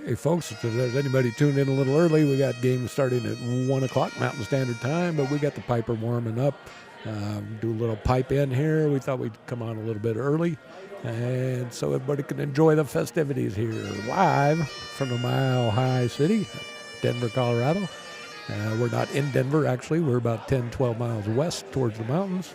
Hey, folks, if there's anybody tuned in a little early, we got games starting at 1 o'clock Mountain Standard Time, but we got the Piper warming up. Do a little pipe in here. We thought we'd come on a little bit early, and so everybody can enjoy the festivities here live from the Mile High City, Denver, Colorado. We're not in Denver, actually. We're about 10, 12 miles west towards the mountains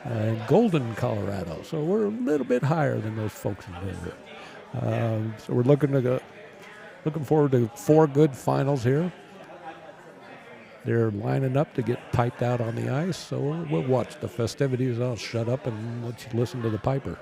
in Golden, Colorado. So we're a little bit higher than those folks in Denver. So we're looking forward to 4 good finals here. They're lining up to get piped out on the ice, so we'll watch the festivities. I'll shut up and let you listen to the piper.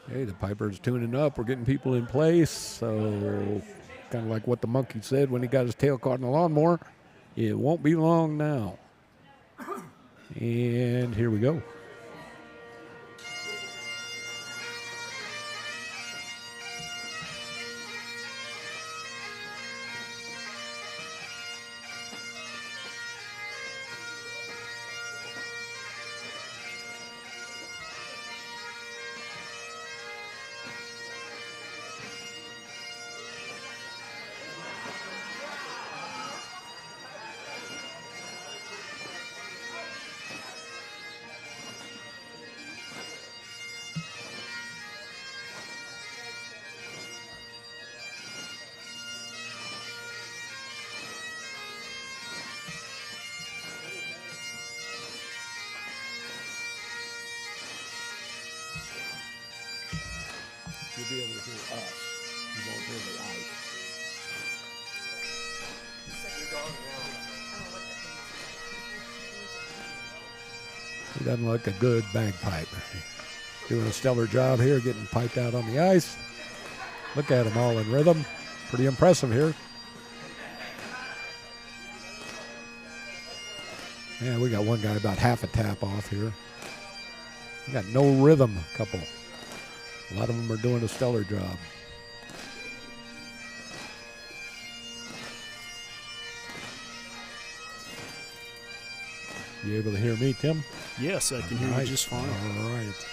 Hey, the Piper's tuning up. We're getting people in place. So kind of like what the monkey said when he got his tail caught in the lawnmower. It won't be long now. And here we go. You'll be able to hear us. You won't hear the ice. He doesn't look a good bagpipe. Doing a stellar job here, getting piped out on the ice. Look at him all in rhythm. Pretty impressive here. Yeah, we got one guy about half a tap off here. We got no rhythm couple. A lot of them are doing a stellar job. You able to hear me, Tim? Yes, I can hear you just fine. All right.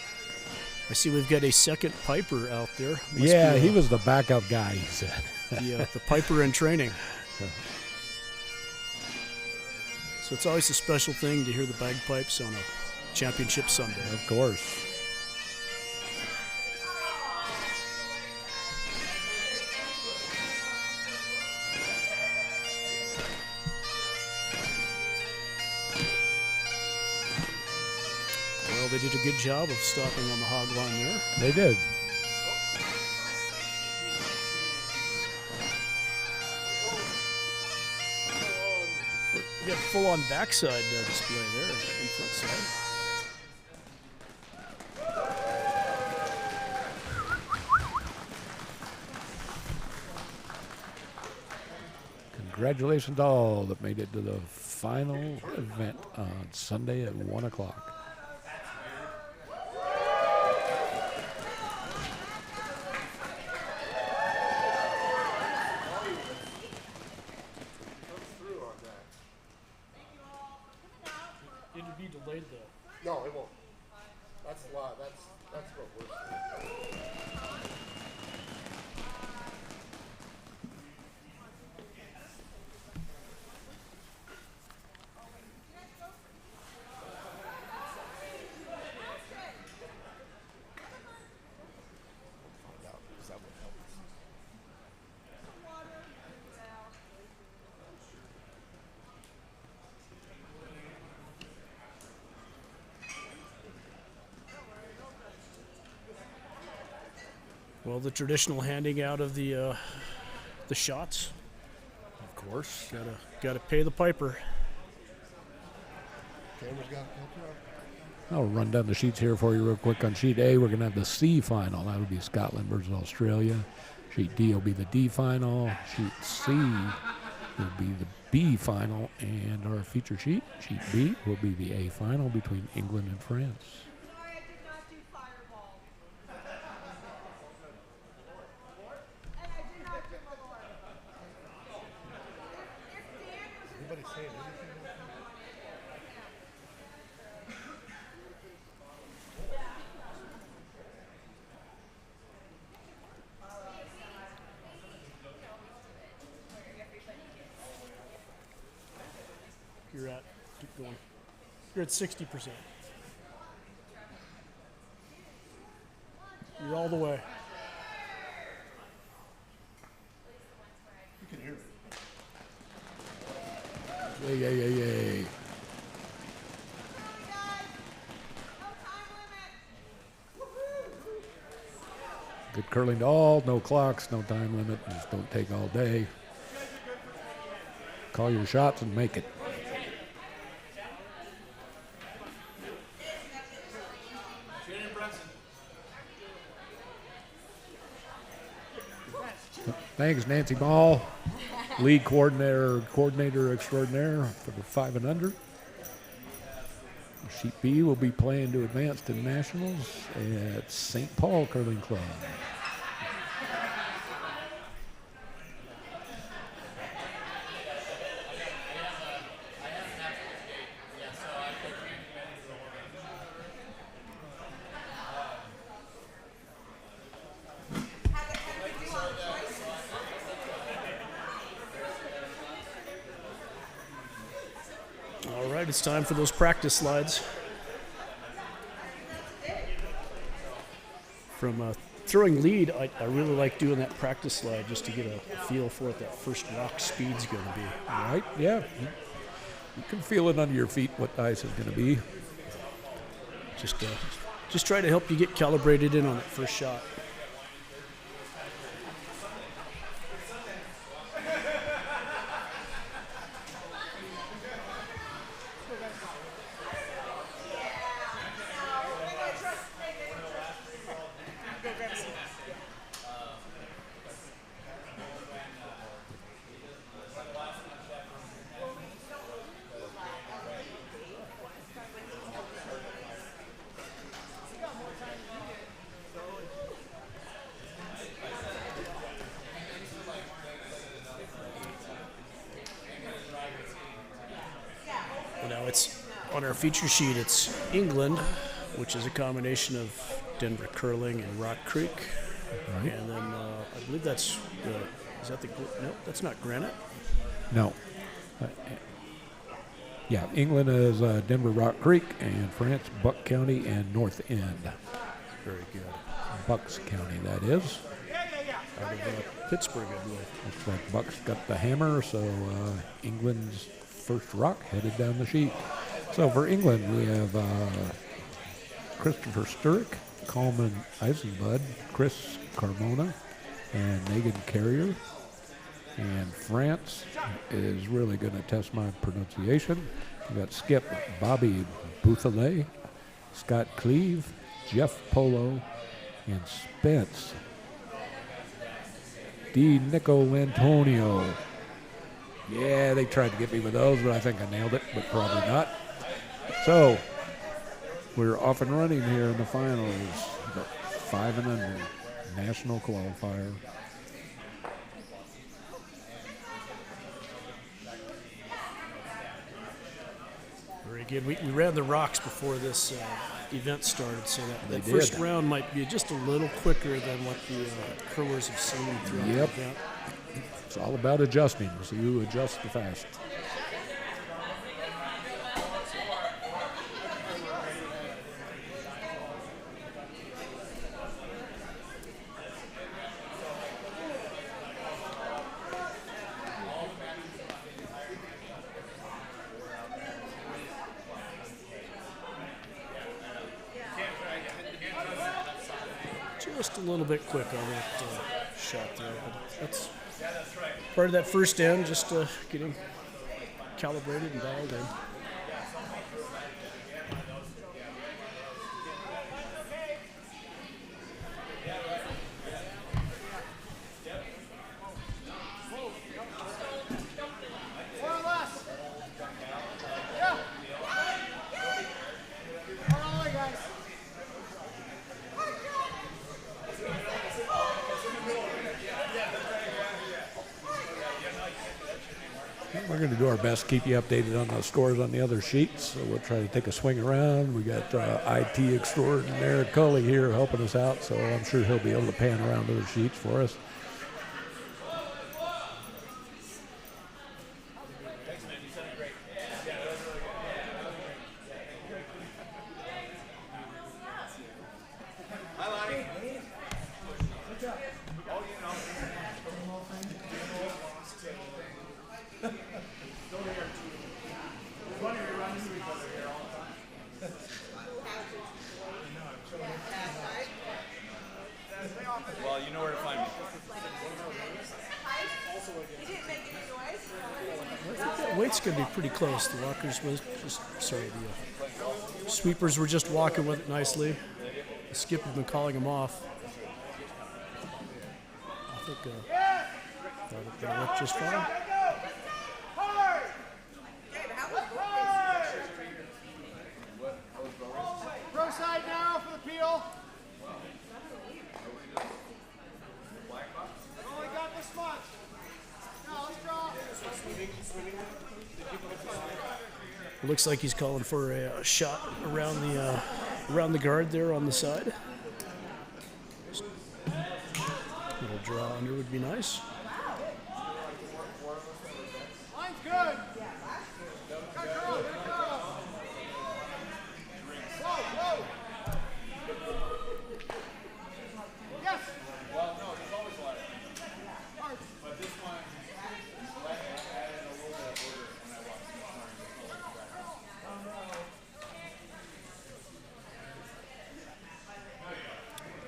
I see we've got a second Piper out there. Yeah, he was the backup guy, he said. The Piper in training. So it's always a special thing to hear the bagpipes on a championship Sunday. Of course. they did a good job of stopping on the hog line there. They did. We got full-on backside display there in front side. Congratulations to all that made it to the final event on Sunday at 1 o'clock. It'd be delayed though. No, it won't. That's a lot. That's what we're saying. Is that what helps? Well, the traditional handing out of the shots. Of course. Gotta pay the piper. Camera's got filter up. I'll run down the sheets here for you real quick. On sheet A, we're going to have the C final. That'll be Scotland versus Australia. Sheet D will be the D final. Sheet C will be the B final. And our feature sheet B, will be the A final between England and France. Anybody saying anything? Keep going. You're at 60%. You're all the way. You can hear me. Yay, yay, yay, yay. Good curling to all, no clocks, no time limit, just don't take all day. Call your shots and make it. Thanks, Nancy Ball, league coordinator extraordinaire for the 5 and under. Sheet B will be playing to advance to nationals at St. Paul Curling Club. All right, it's time for those practice slides. From throwing lead, I really like doing that practice slide just to get a feel for what that first rock speed's going to be. Right? Yeah. You can feel it under your feet what the ice is going to be. Just try to help you get calibrated in on that first shot. Now it's on our feature sheet. It's England, which is a combination of Denver Curling and Rock Creek, Right. and then I believe that's is that the no? That's not Granite. No. Yeah, England is Denver Rock Creek, and France, Buck County and North End. Very good. Bucks County, that is. Out of Pittsburgh, I believe. Looks like Bucks got the hammer, so England's first rock headed down the sheet. So for England, we have Christopher Sturrock, Coleman Eisenbud, Chris Carmona, and Megan Carrier. And France is really going to test my pronunciation. We got Skip Bobby Bouthalet, Scott Cleve, Jeff Polo, and Spence Di Nico Antonio. Yeah, they tried to get me with those, but I think I nailed it, but probably not. So, we're off and running here in the finals. The 5 and under national qualifier. Very good. We ran the rocks before this event started, so that They first did. round might be just a little quicker than what the curlers have seen throughout the Yep. event. It's all about adjusting, so you adjust the fast. Just a little bit quick on that shot there. But that's part of that first end, just getting calibrated and dialed in. More or less. Yeah. All right, guys. We're going to do our best to keep you updated on the scores on the other sheets. So we'll try to take a swing around. We got IT extraordinaire Cully here helping us out, so I'm sure he'll be able to pan around those sheets for us. Well, you know where to find me. That weight's going to be pretty close. The walkers was just, sorry, the sweepers were just walking with it nicely. The skip has been calling them off. I think that'll work just fine. Pro side now for the peel. Only got this much. Now let's draw. Looks like he's calling for a shot around the guard there on the side. Little draw under would be nice. Line's good. Good girl, good girl. Whoa, whoa. Yes. Well, no, there's always a lot. But this one, added a little bit of order when I watched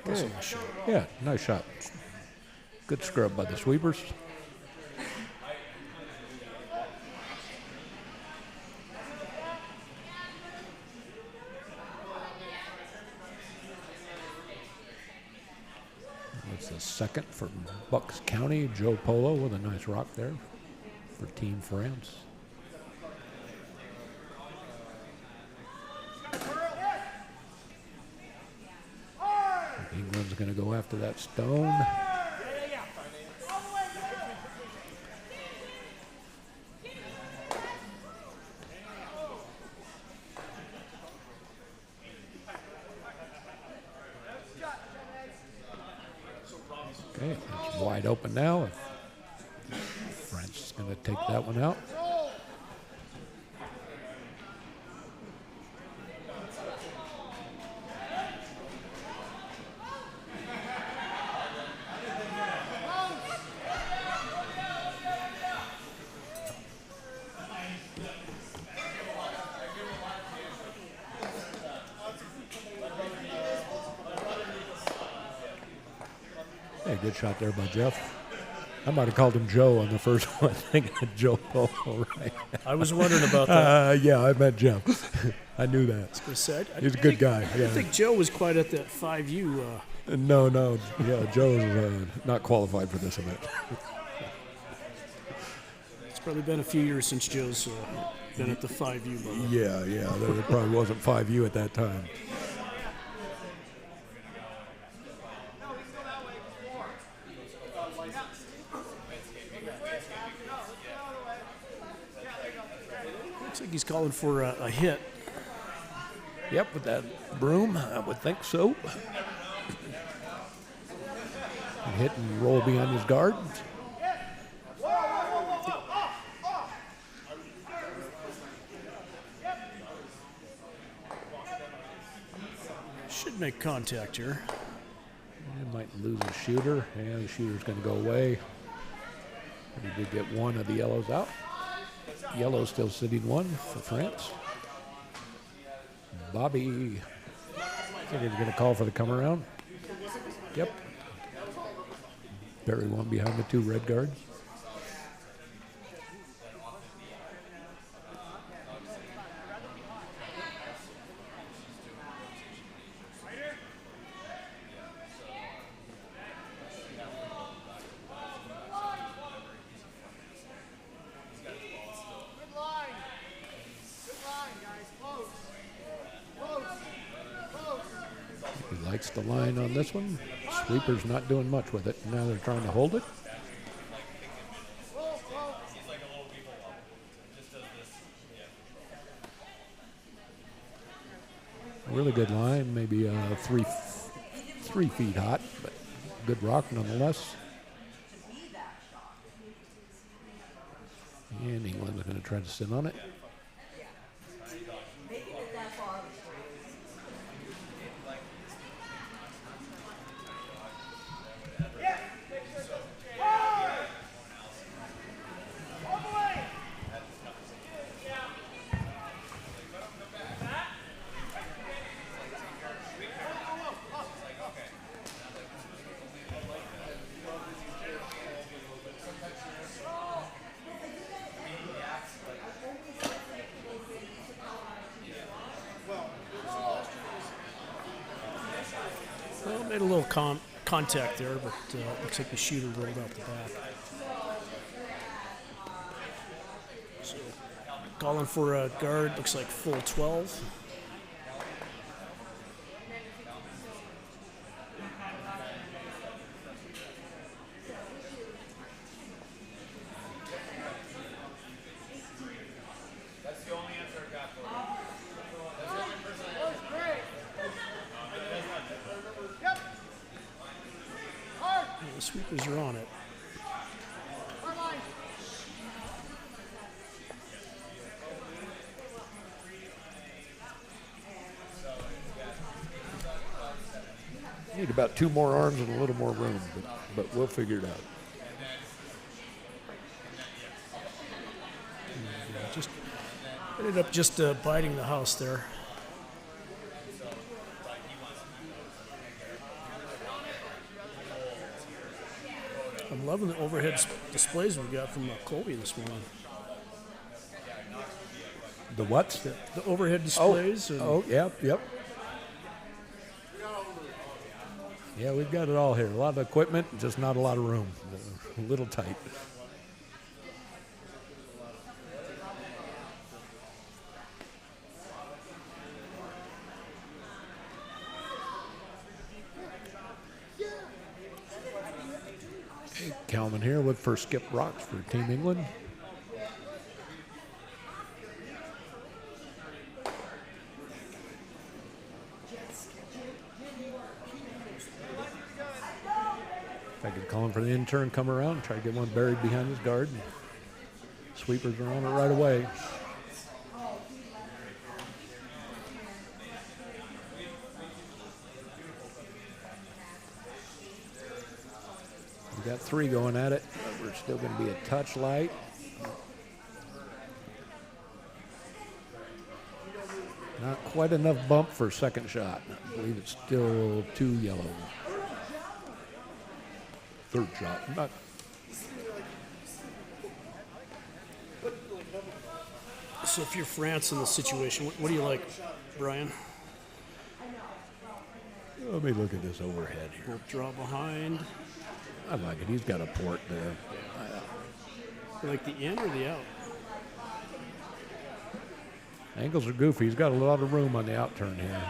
That's a nice shot. Yeah, nice shot. Good scrub by the sweepers. That's the second from Bucks County. Joe Polo with a nice rock there for Team France. England's going to go after that stone. Okay, it's wide open now. France is going to take that one out. Hey, good shot there by Jeff. I might have called him Joe on the first one. Thinking Joe Paul, right? I was wondering about that. Yeah, I meant Jeff. I knew that. I said, He's a good guy. I didn't think Joe was quite at that 5U. No. Yeah, Joe's not qualified for this event. It's probably been a few years since Joe's been at the 5U level. Yeah. There probably wasn't 5U at that time. Looks like he's calling for a hit. Yep, with that broom, I would think so. Hit and roll behind his guard. Should make contact here. And might lose a shooter. And the shooter's going to go away. He did get one of the yellows out. Yellow's still sitting one for France. Bobby. I think he's going to call for the come around. Yep. Bury one behind the two red guards. He likes the line on this one. Sweeper's not doing much with it. Now they're trying to hold it. Really good line, maybe 3 feet hot, but good rock nonetheless. And England's going to try to sit on it. Well, made a little contact there, but looks like the shooter rolled out the back. So, calling for a guard, looks like full 12. The sweepers are on it. Need about 2 more arms and a little more room, but we'll figure it out. Just ended up just biting the house there. I'm loving the overhead displays we got from Colby this morning. The what? The overhead displays. Yep. Yeah, we've got it all here. A lot of equipment, just not a lot of room. A little tight. Calvin here with first skip rocks for Team England. If I could call him for the intern, come around, try to get one buried behind his guard. Sweepers are on it right away. We got 3 going at it. We're still going to be a touch light. Not quite enough bump for a second shot. I believe it's still 2 yellow. third shot. Not So if you're France in this situation, what do you like, Brian? Let me look at this overhead here. We'll draw behind. I like it. He's got a port there. You like the in or the out? Angles are goofy. He's got a lot of room on the outturn here.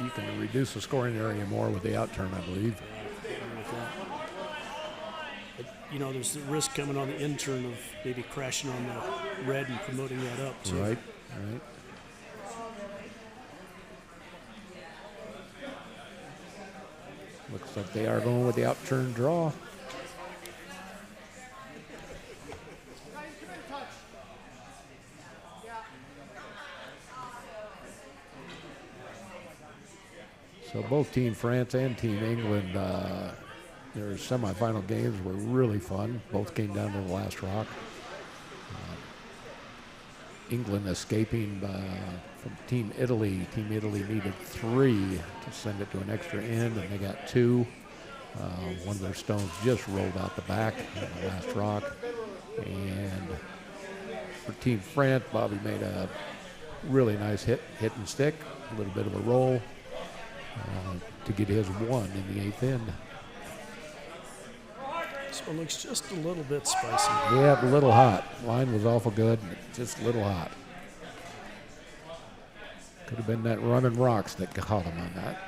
You can reduce the scoring area more with the outturn, I believe. But, you know, there's the risk coming on the in turn of maybe crashing on the red and promoting that up, too. Right. Looks like they are going with the outturn draw. So both Team France and Team England, their semifinal games were really fun. Both came down to the last rock. England escaping from Team Italy. Team Italy needed 3 to send it to an extra end, and they got 2. One of their stones just rolled out the back in the last rock. And for Team France, Bobby made a really nice hit and stick, a little bit of a roll to get his 1 in the 8th end. This one looks just a little bit spicy. Yeah, a little hot. Line was awful good, just a little hot. Could have been that running rocks that caught him on that.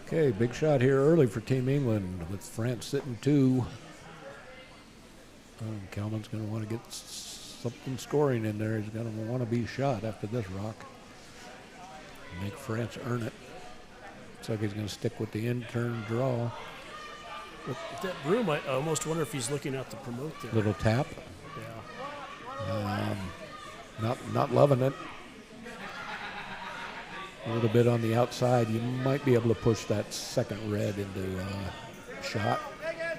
Okay, big shot here early for Team England with France sitting 2. Kalman's going to want to get something scoring in there. He's going to want to be shot after this rock. Make France earn it. Looks like he's going to stick with the in-turn draw. With that broom, I almost wonder if he's looking out to promote there. Little tap. Yeah. Not loving it. A little bit on the outside. You might be able to push that second red into shot.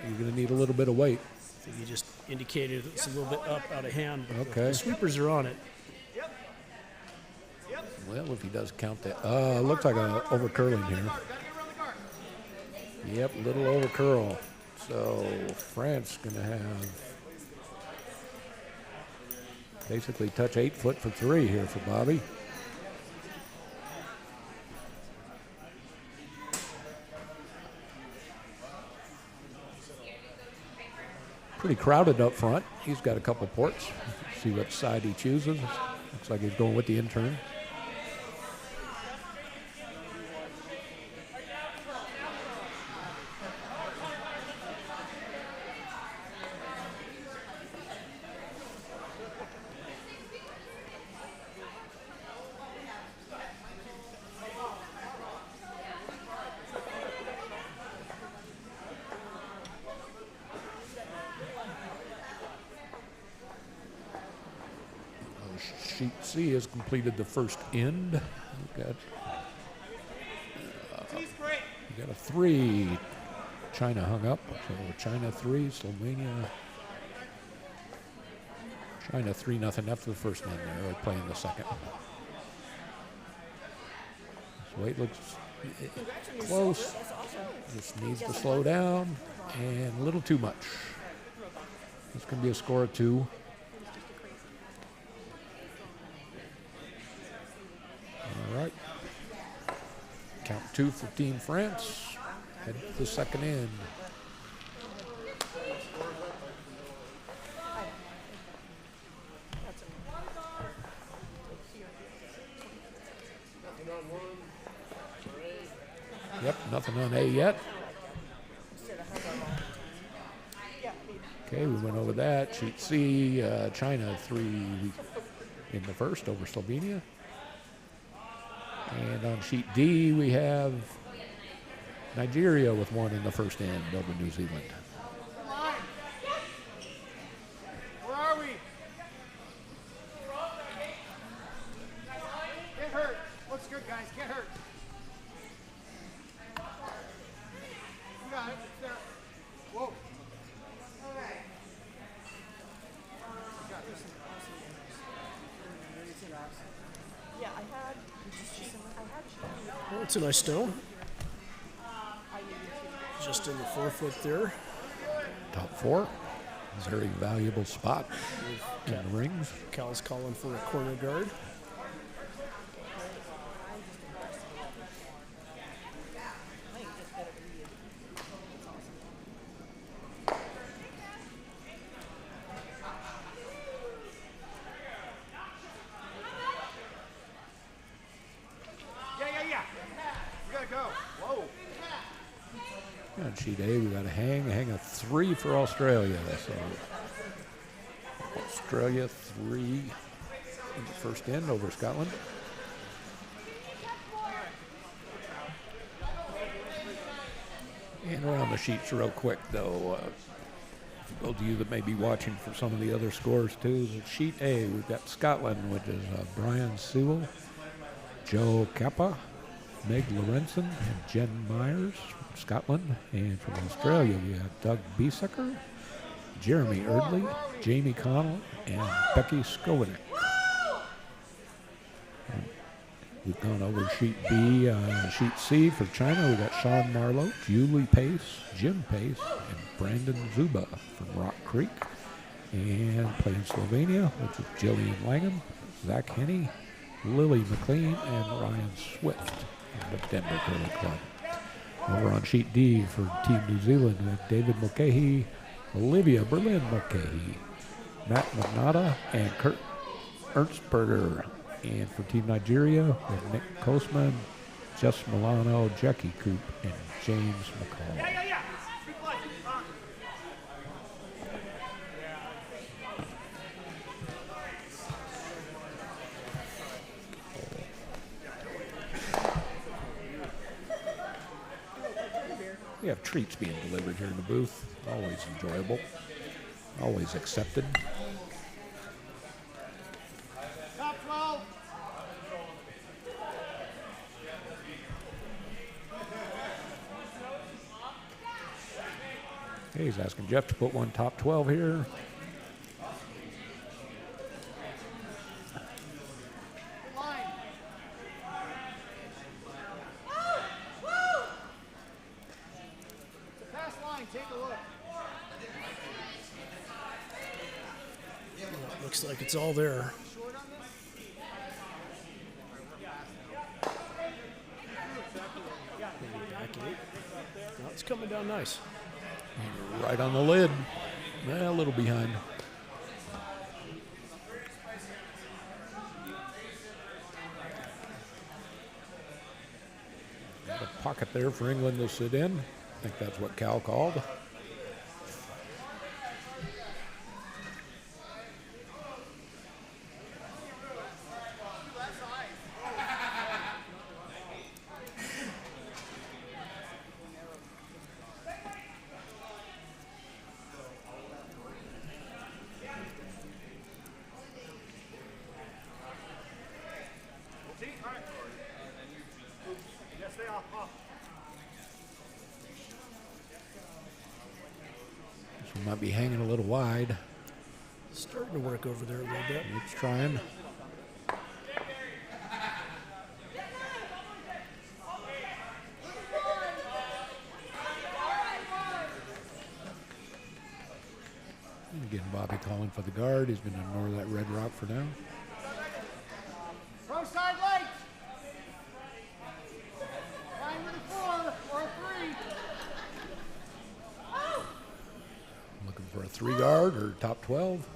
You're going to need a little bit of weight. I think he just indicated it's a little bit up out of hand. But Okay. The sweepers are on it. Well, if he does count that. Looks like an over curling here. Yep, little over curl. So France going to have basically touch 8 foot for 3 here for Bobby. Pretty crowded up front. He's got a couple ports. See what side he chooses. Looks like he's going with the in-turn. Sheet C has completed the first end. We've got a 3. China hung up. So China 3, Slovenia. China 3-0 after the first end there. They're playing the second. So it looks close. Just needs to slow down and a little too much. It's going to be a score of 2. All right. Count 2 for Team France. Head to the second end. Yep, nothing on A yet. Okay, we went over that. Sheet C, China 3 in the first over Slovenia. And on sheet D, we have Nigeria with one in the first end over New Zealand. Line. Where are we? Get hurt. Looks good, guys. Get hurt. You got it. It's there. Whoa. Yeah, I had. Well, it's a nice stone. Just in the 4 foot there. Top 4. Very valuable spot in the rings. Cal's calling for a corner guard. Yeah. You gotta go. Whoa. On sheet A, we got a hang of 3 for Australia. So Australia 3 in the first end over Scotland. And around the sheets real quick, though, for those of you that may be watching for some of the other scores too, sheet A, we've got Scotland, which is Brian Sewell, Joe Kappa, Meg Lorenzen, and Jen Myers from Scotland. And from Australia, we have Doug Biesecker, Jeremy Erdley, Jamie Connell, and Becky Skowinick. We've gone over sheet B. Sheet C for China, we got Sean Marlowe, Julie Pace, Jim Pace, and Brandon Zuba from Rock Creek. And playing Slovenia, which is Jillian Langham, Zach Henney, Lily McLean, and Ryan Swift from the Denver Curling Club. Over on sheet D for Team New Zealand, we have David Mulcahy, Olivia Berlin Mulcahy, Matt McNaughton, and Kurt Ernstberger. And for Team Nigeria, we have Nick Kosman, Jess Milano, Jackie Coop, and James McCall. Yeah. We have treats being delivered here in the booth. Always enjoyable. Always accepted. Top 12. Hey, he's asking Jeff to put one top 12 here. Line. It's a pass line. Take a look. Looks like it's all there. Short on this? Back 8. Now it's coming down nice. Right on the lid. A little behind. Got a pocket there for England to sit in. I think that's what Cal called. Yes, they are. Off. This one might be hanging a little wide. Starting to work over there a little bit. It's trying. And again, Bobby calling for the guard. He's going to ignore that red rock for now. Pro side light. Line with a 4 or a 3. Looking for a 3 guard or top 12.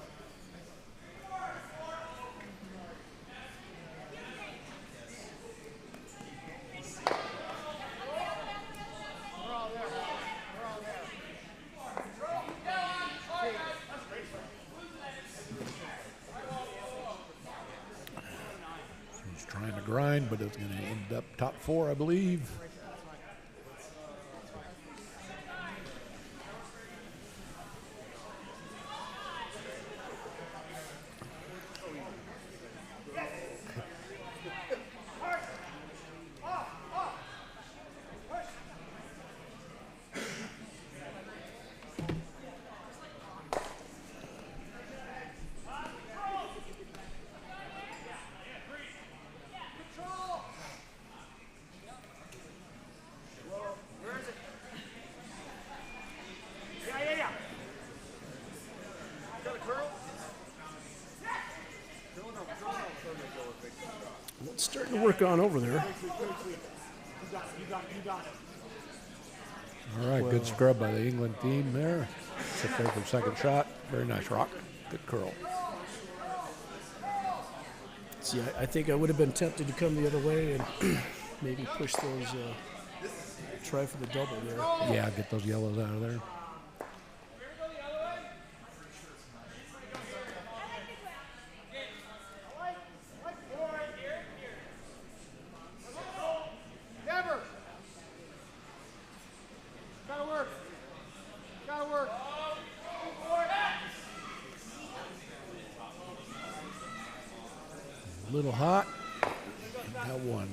We're all there. We're all there. He's trying to grind, but it's going to end up top 4, I believe. Well, it's starting to work on over there. All right, good scrub by the England team there. Sit there for the second shot. Very nice rock. Good curl. See, I think I would have been tempted to come the other way and maybe push those, try for the double there. Yeah, get those yellows out of there. Never. Gotta work. Gotta work. A little hot. Got one.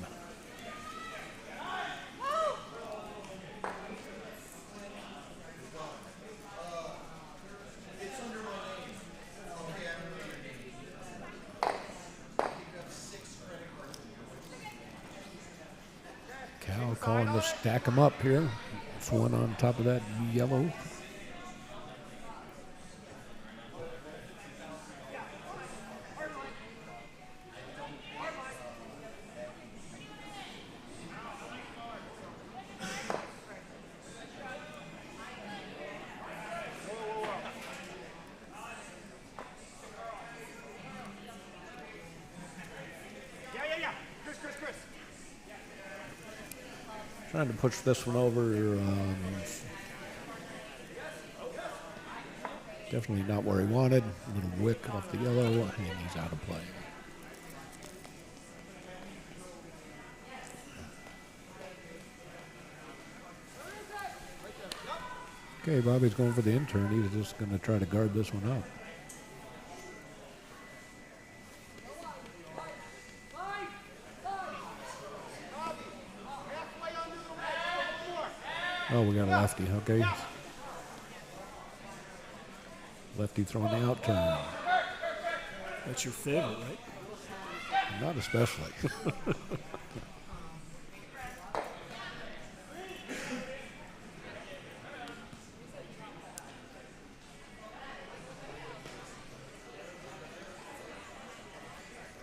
Cal calling to stack them up here. It's one on top of that yellow. Trying to push this one over. Definitely not where he wanted. A little wick off the yellow, and he's out of play. Okay, Bobby's going for the intern. He's just going to try to guard this one up. Oh, we got a lefty. Okay. Lefty throwing the out turn. That's your favorite, right? Not especially.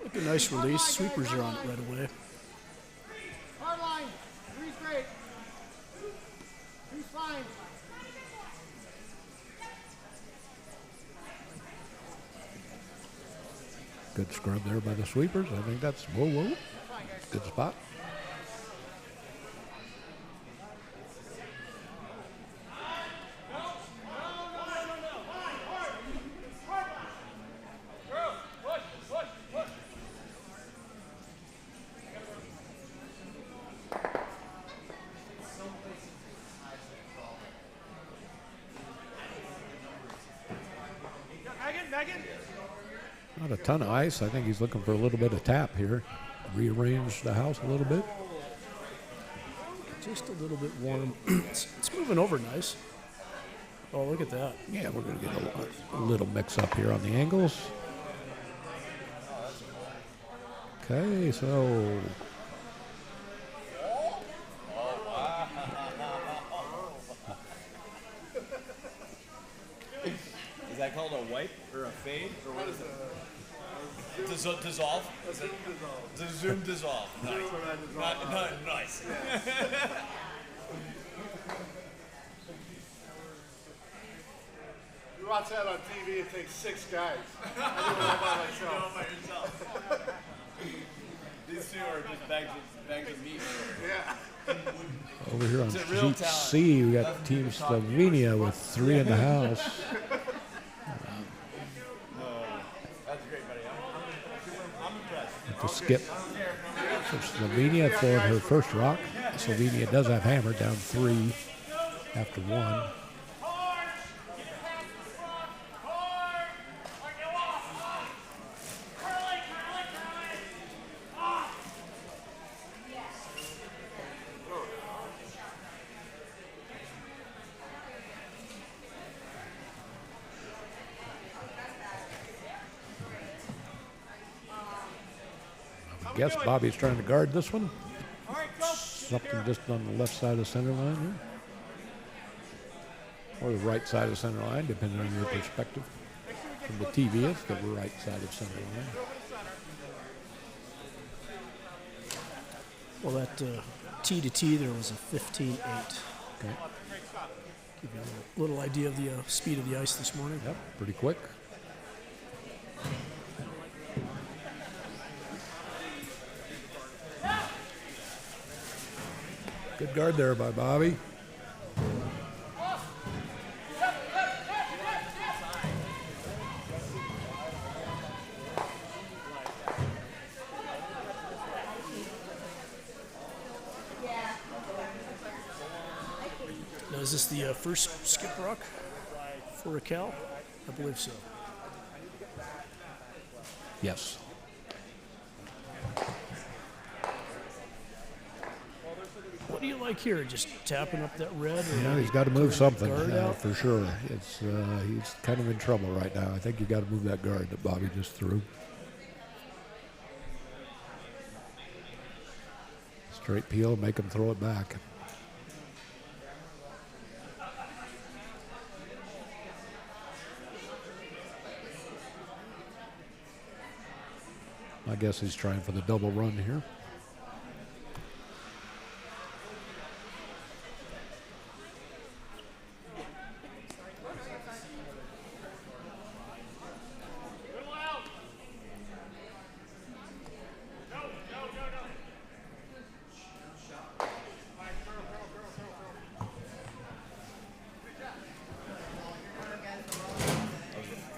Look, a nice release. Sweepers are on it right away. Hard line. Three's great. Three's fine. Good scrub there by the sweepers. I think that's, whoa. Good spot. Not a ton of ice. I think he's looking for a little bit of tap here. Rearrange the house a little bit. Just a little bit warm. It's moving over nice. Oh, look at that. Yeah, we're going to get a little mix up here on the angles. Okay, so Is that called a wipe or a fade? Or what is it? Dissolve? Zoom dissolve. Nice. Nice. You watch that on TV, it takes 6 guys. I do it all by myself. by yourself. These two are just bags of meat. Yeah. over here on It's a real sheet talent. C, we got Team Slovenia with 3 in the house. That's great, buddy. I'm impressed. To skip for Slovenia throwing her first rock. Slovenia does have hammer down 3 after 1. I guess Bobby's trying to guard this one. Something just on the left side of the center line here. Or the right side of the center line, depending on your perspective. From the TV, it's the right side of center line. Well, that tee to tee there was a 15-8. Okay. Give you a little idea of the speed of the ice this morning. Yep, pretty quick. Good guard there by Bobby. Now, is this the first skip rock for a Cal? I believe so. Yes. What do you like here? Just tapping up that red? Or Yeah, he's got to move something guard out? for sure. It's he's kind of in trouble right now. I think you got to move that guard that Bobby just threw. Straight peel, make him throw it back. I guess he's trying for the double run here.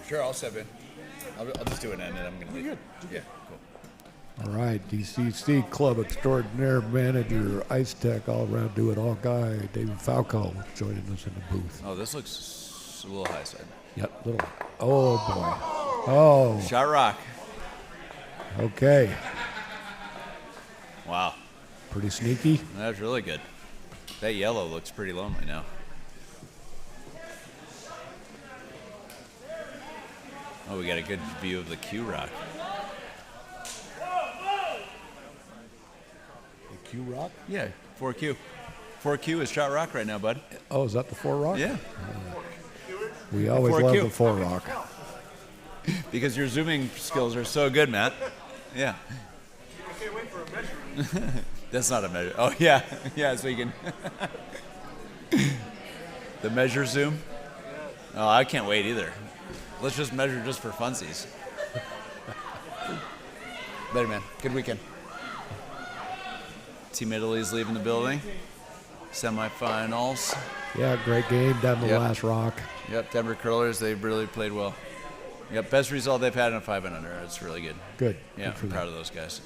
Sure, I'll step in. I'll just do an end and I'm going to leave. Good. Yeah, cool. All right, DCC Club Extraordinaire Manager, Ice Tech, all-around do-it-all guy, David Falco, joining us in the booth. Oh, this looks a little high side. Yep, little. Oh, boy. Oh, Shot rock. okay. Wow. Pretty sneaky. That's really good. That yellow looks pretty lonely now. Oh, we got a good view of the Q rock. The Q Rock? Yeah, 4Q. 4Q is shot rock right now, bud. Oh, is that the 4 Rock? Yeah, We always 4Q. love the 4 Rock. because your zooming skills are so good, Matt. Yeah. That's not a measure. Oh, yeah. Yeah, so you can. The measure zoom? Oh, I can't wait either. Let's just measure just for funsies. Better man. Good weekend. Team Italy's leaving the building. Semifinals. Yeah, great game down the Yep. last rock. Yep, Denver Curlers, they really played well. Yep, best result they've had in a 5 and under. It's really good. Good. Yeah, Good for I'm proud them. of those guys.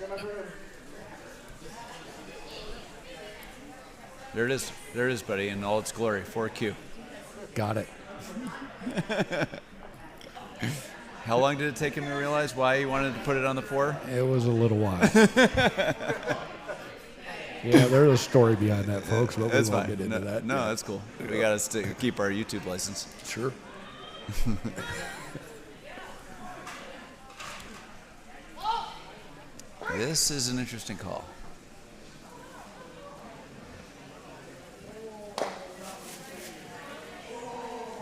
There it is. There it is, buddy, in all its glory. 4Q. Got it. How long did it take him to realize why he wanted to put it on the 4? It was a little while. Yeah, there's a story behind that, folks, but That's we won't fine. get into No, that. no, that's cool. We got to keep our YouTube license. Sure. This is an interesting call.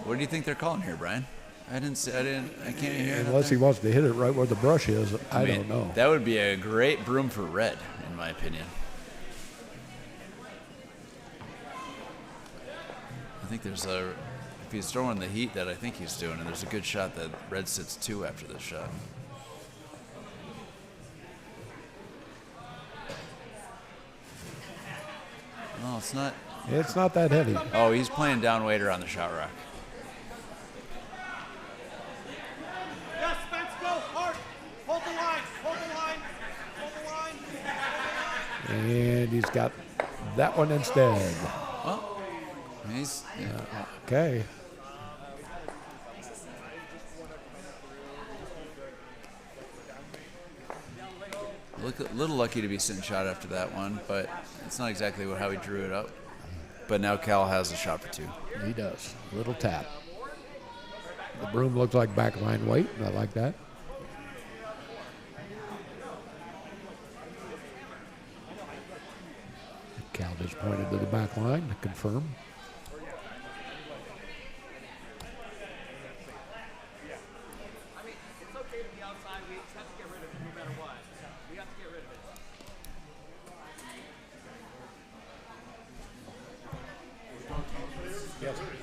What do you think they're calling here, Brian? I can't hear. Unless he wants to hit it right where the brush is, I mean, don't know. That would be a great broom for red, in my opinion. I think there's a, if he's throwing the heat that I think he's doing, and there's a good shot that red sits 2 after this shot. No, it's not. It's not that heavy. Oh, he's playing down waiter on the shot rock. Yes, Spence, go hard. Hold the line. Hold the line. Hold the line. And he's got that one instead. Well, he's Okay. a little lucky to be sitting shot after that one, but it's not exactly how he drew it up. But now Cal has a shot for 2. He does. Little tap. The broom looks like backline weight. I like that. Cal just pointed to the back line to confirm. It's okay to be outside. We just have to get rid of it no matter what. We have to get rid of it.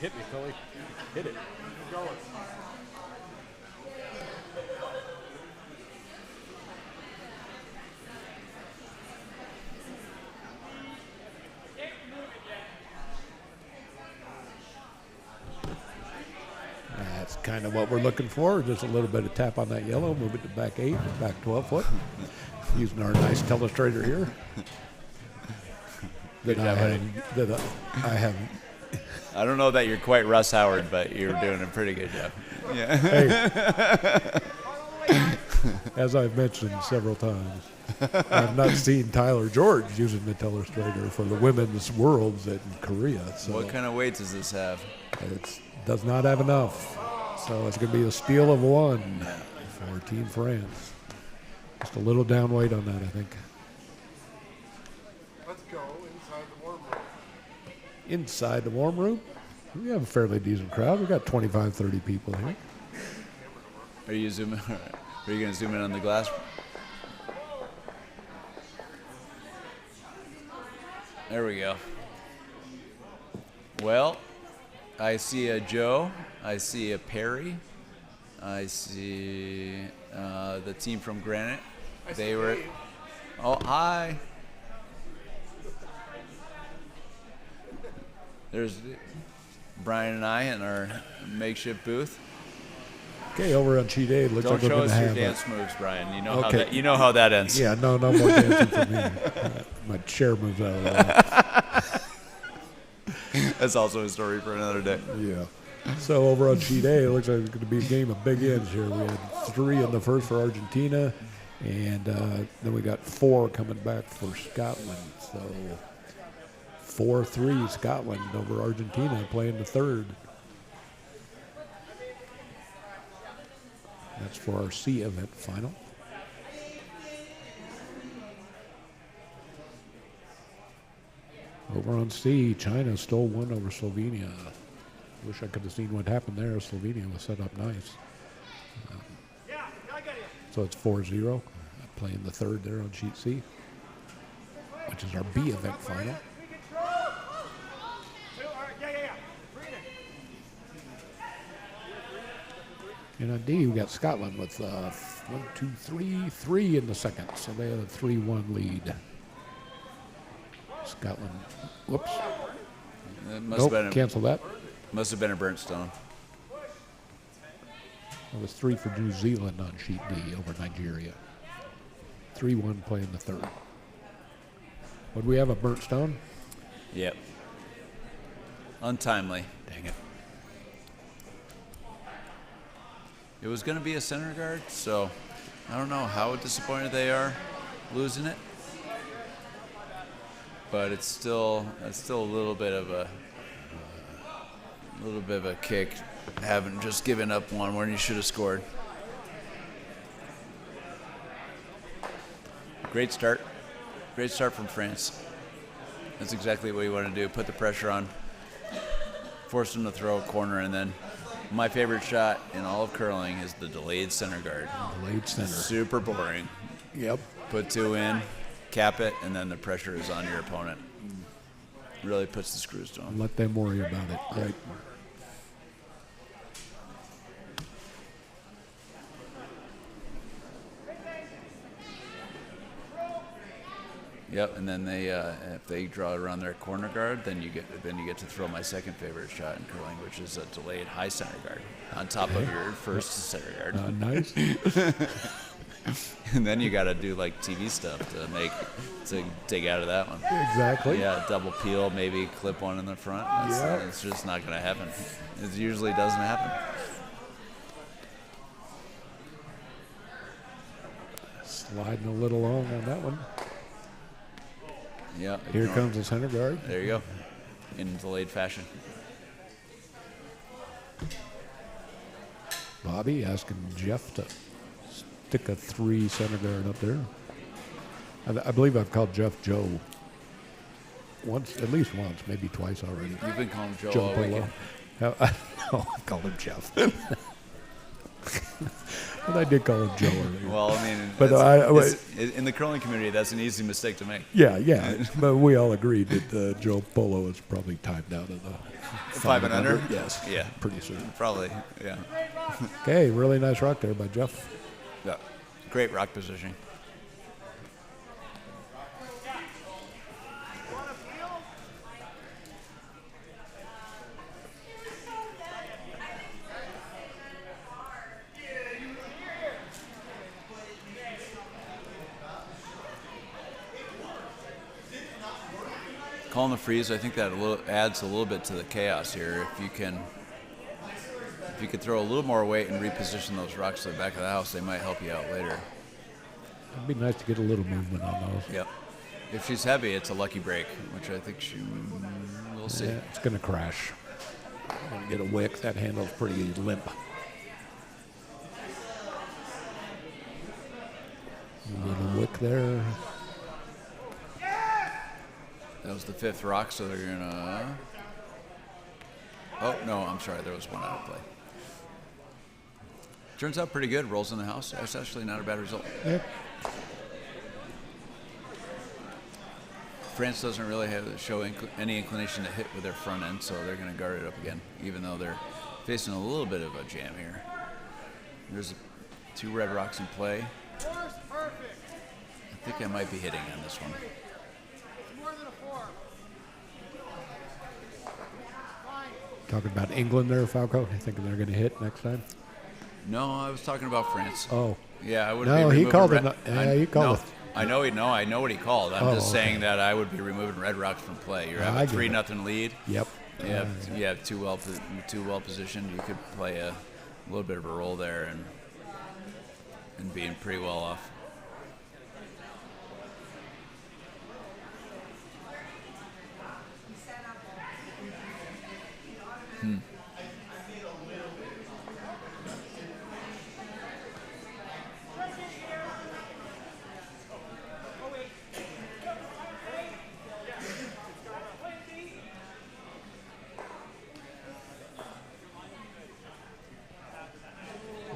Hit me, Philly. Hit it. That's kind of what we're looking for. Just a little bit of tap on that yellow, move it to back 8, back 12 foot. Using our nice telestrator here. I have. I don't know that you're quite Russ Howard, but you're doing a pretty good job. Yeah. Hey, as I've mentioned several times, I've not seen Tyler George using the telestrator for the women's worlds in Korea. So What kind of weight does this have? it does not have enough. So it's going to be a steal of 1 for Team France. Just a little down weight on that, I think. Let's go inside the warm room. Inside the warm room, we have a fairly decent crowd. We got 25, 30 people here. Are you zooming? Are you going to zoom in on the glass? There we go. Well, I see a Joe. I see a Perry. I see the team from Granite. They were. Oh, hi. There's Brian and I in our makeshift booth. Okay, over on sheet A, looks Don't like we're show going to us your have dance moves, Brian. You know how Okay. that. You know how that ends. Yeah, no more dancing for me. My chair moves out of the way. That's also a story for another day. Yeah. So over on sheet A, it looks like it's going to be a game of big ends here. We had 3 in the first for Argentina, and then we got 4 coming back for Scotland. So 4-3 Scotland over Argentina, playing the third. That's for our C event final. Over on C, China stole 1 over Slovenia. Wish I could have seen what happened there. Slovenia was set up nice. So it's 4-0. Playing the third there on sheet C, which is our B event final. And on D, we got Scotland with 3 in the second. So they had a 3-1 lead. Scotland, whoops. It must Nope, have been cancel that. must have been a burnt stone. It was 3 for New Zealand on sheet D over Nigeria. 3-1 playing the third. Would we have a burnt stone? Yep. Untimely. Dang it. It was going to be a center guard, so I don't know how disappointed they are losing it. But it's still a little bit of a kick, having just given up one when you should have scored. Great start from France. That's exactly what you want to do. Put the pressure on, force them to throw a corner, and then my favorite shot in all of curling is the delayed center guard. Delayed center. Super boring. Yep. Put 2 in, cap it, and then the pressure is on your opponent. Really puts the screws to them. Let them worry about it. Right. Yep, and then they if they draw around their corner guard, then you get to throw my second favorite shot in curling, which is a delayed high center guard on top of your first center guard. Nice. And then you got to do like TV stuff to dig out of that one. Exactly. Yeah, double peel, maybe clip one in the front. It's just not going to happen. It usually doesn't happen. Sliding a little long on that one. Yeah. Here ignore. comes the center guard. There you go. In delayed fashion. Bobby asking Jeff to stick a 3 center guard up there. I believe I've called Jeff Joe once, at least once, maybe twice already. You've been calling Joe Joe all Polo. weekend. No, I've called him Jeff. But I did call him Joe earlier. Well, I mean, But in the curling community, that's an easy mistake to make. yeah. But we all agreed that Joe Polo is probably timed out of the 5 and under? Yes. Yeah. Pretty soon. Probably, yeah. Okay, really nice rock there by Jeff. Yeah. Great rock positioning. Calling the freeze, I think that adds a little bit to the chaos here. If you could throw a little more weight and reposition those rocks to the back of the house, they might help you out later. It'd be nice to get a little movement on those. Yep. If she's heavy, it's a lucky break, which I think we'll see. Yeah, it's going to crash. Going to get a wick. That handle's pretty limp. A little wick there. That was the 5th rock, so they're gonna. Oh no, I'm sorry, there was one out of play. Turns out pretty good. Rolls in the house. That's actually not a bad result. Yep. France doesn't really show any inclination to hit with their front end, so they're going to guard it up again, even though they're facing a little bit of a jam here. There's 2 red rocks in play. I think I might be hitting on this one. Talking about England there, Falco. You thinking they're going to hit next time? No, I was talking about France. Oh. Yeah, I would. No, be he removing called red. it. Yeah, he called it. I know what he called. I'm just okay. saying that I would be removing red rocks from play. You have I a get 3-0 lead. Yep. You have too well positioned. You could play a little bit of a role there and being pretty well off.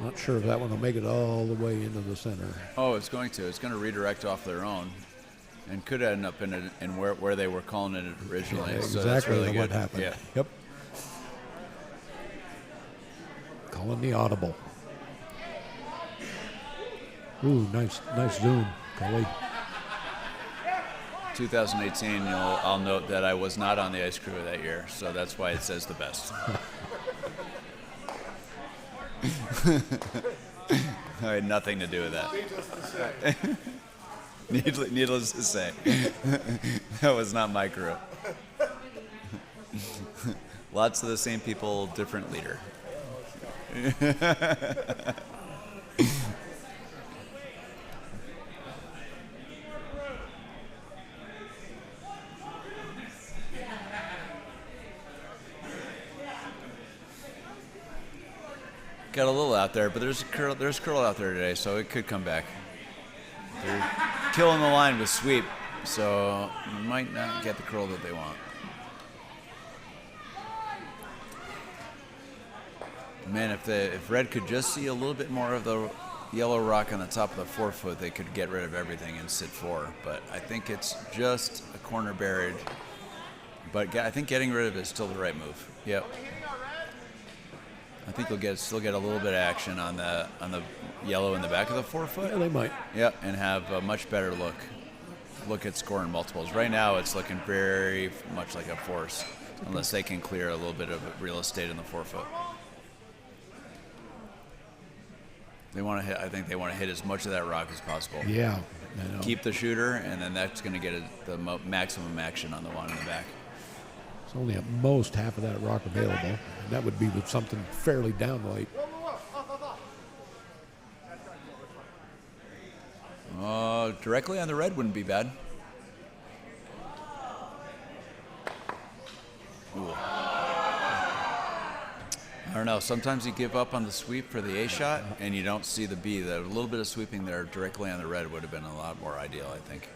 Not sure if that one will make it all the way into the center. Oh, it's going to. It's going to redirect off their own, and could end up in where they were calling it originally. Yeah, So exactly that's really what good. happened. Yeah. Yep. Calling the audible. Ooh, nice zoom, Cully. 2018. I'll note that I was not on the ice crew that year, so that's why it says the best. I had nothing to do with that. Needless to say, that was not my crew. Lots of the same people, different leader. Got a little out there, but there's curl out there today, so it could come back. They're killing the line with sweep, so you might not get the curl that they want. Man, if Red could just see a little bit more of the yellow rock on the top of the 4-foot, they could get rid of everything and sit 4. But I think it's just a corner buried. But I think getting rid of it is still the right move. Yep. I think you'll still get a little bit of action on the yellow in the back of the 4-foot. Yeah, they might. Yep, and have a much better look at scoring multiples. Right now, it's looking very much like a force, unless they can clear a little bit of real estate in the 4-foot. I think they want to hit as much of that rock as possible. Yeah. Keep the shooter, and then that's going to get the maximum action on the one in the back. It's only at most half of that rock available. And that would be with something fairly downlight. Directly on the red wouldn't be bad. Ooh. I don't know. Sometimes you give up on the sweep for the A shot, and you don't see the B. The little bit of sweeping there directly on the red would have been a lot more ideal, I think.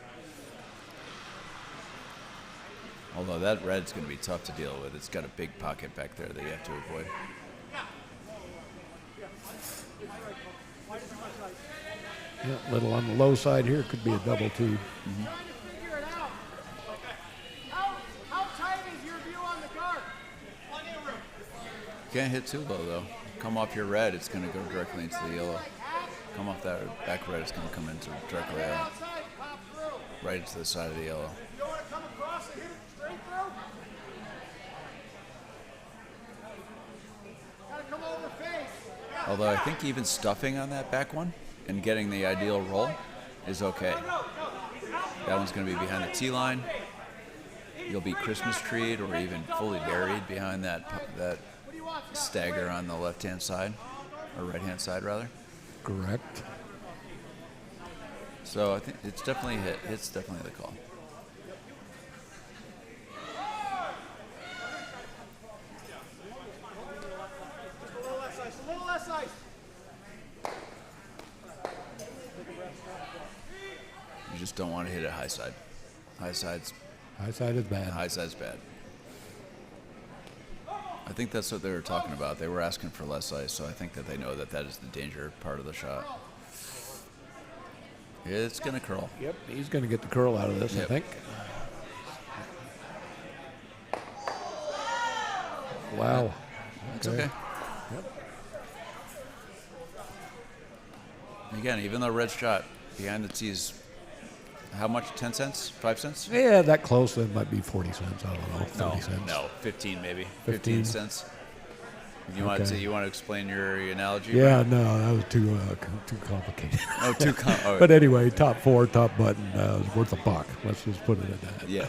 Although that red's going to be tough to deal with. It's got a big pocket back there that you have to avoid. Yeah, a little on the low side here. Could be a double too. Figure it out. How tight is your view on the guard? Plenty of room. Can't hit too low though. Come off your red, it's going to go directly into the yellow. Come off that back red, it's going to come into directly Outside, pop through. right into the side of the yellow. You don't want to come across and hit it straight through? Gotta come over face. Although I think even stuffing on that back one and getting the ideal roll is okay. That one's going to be behind the tee line. You'll be Christmas treed or even fully buried behind that stagger on the left-hand side, or right-hand side rather. Correct. So I think it's definitely a hit. It's definitely the call. A little less ice. You just don't want to hit it high side. High side's High side is bad. High side's bad. I think that's what they were talking about. They were asking for less ice, so I think that they know that that is the danger part of the shot. It's going to curl. Yep, he's going to get the curl out of this, I Yep. think. Wow. It's okay. Yep. Again, even though red shot behind the tees, how much? 10 cents? 5 cents? Yeah, that close, that might be 40 cents. I don't know, 30 cents. No, 15 maybe. 15 cents. You want Okay. to you want to explain your analogy? Yeah, Brian? no, that was too complicated. Oh, oh, But anyway, top four, top button is worth a buck. Let's just put it at that. yeah.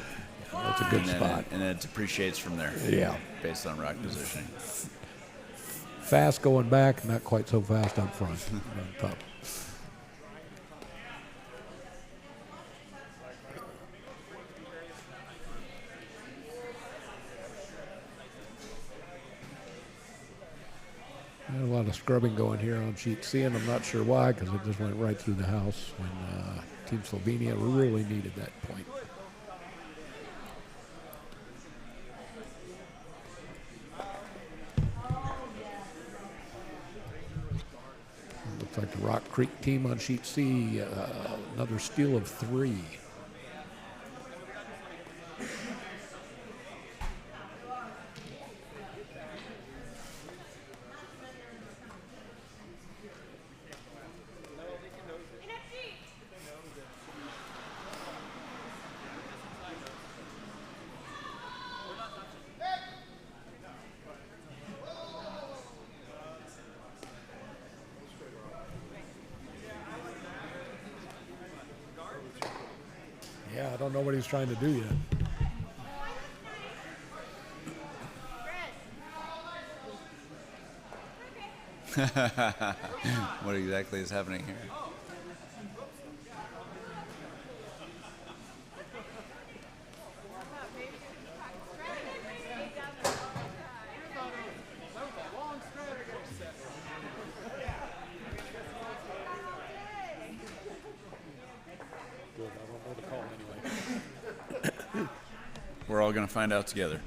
That's a good And then, spot. and then it depreciates from there. Yeah. Based on rock positioning. Fast going back, not quite so fast up front. On top. A lot of scrubbing going here on sheet C, and I'm not sure why, because it just went right through the house when Team Slovenia really needed that point. Looks like the Rock Creek team on sheet C, another steal of 3. Yeah, I don't know what he's trying to do yet. What exactly is happening here? Good, I don't know the call anyway. We're all going to find out together.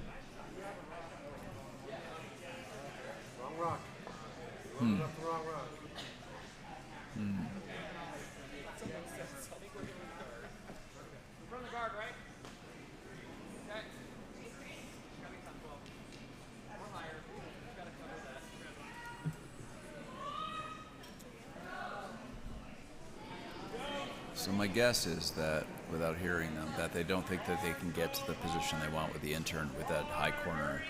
Wrong rock. You're running up the wrong rock. Run the guard, right? Okay. So my guess is that, without hearing them, that they don't think that they can get to the position they want with the intern with that high corner.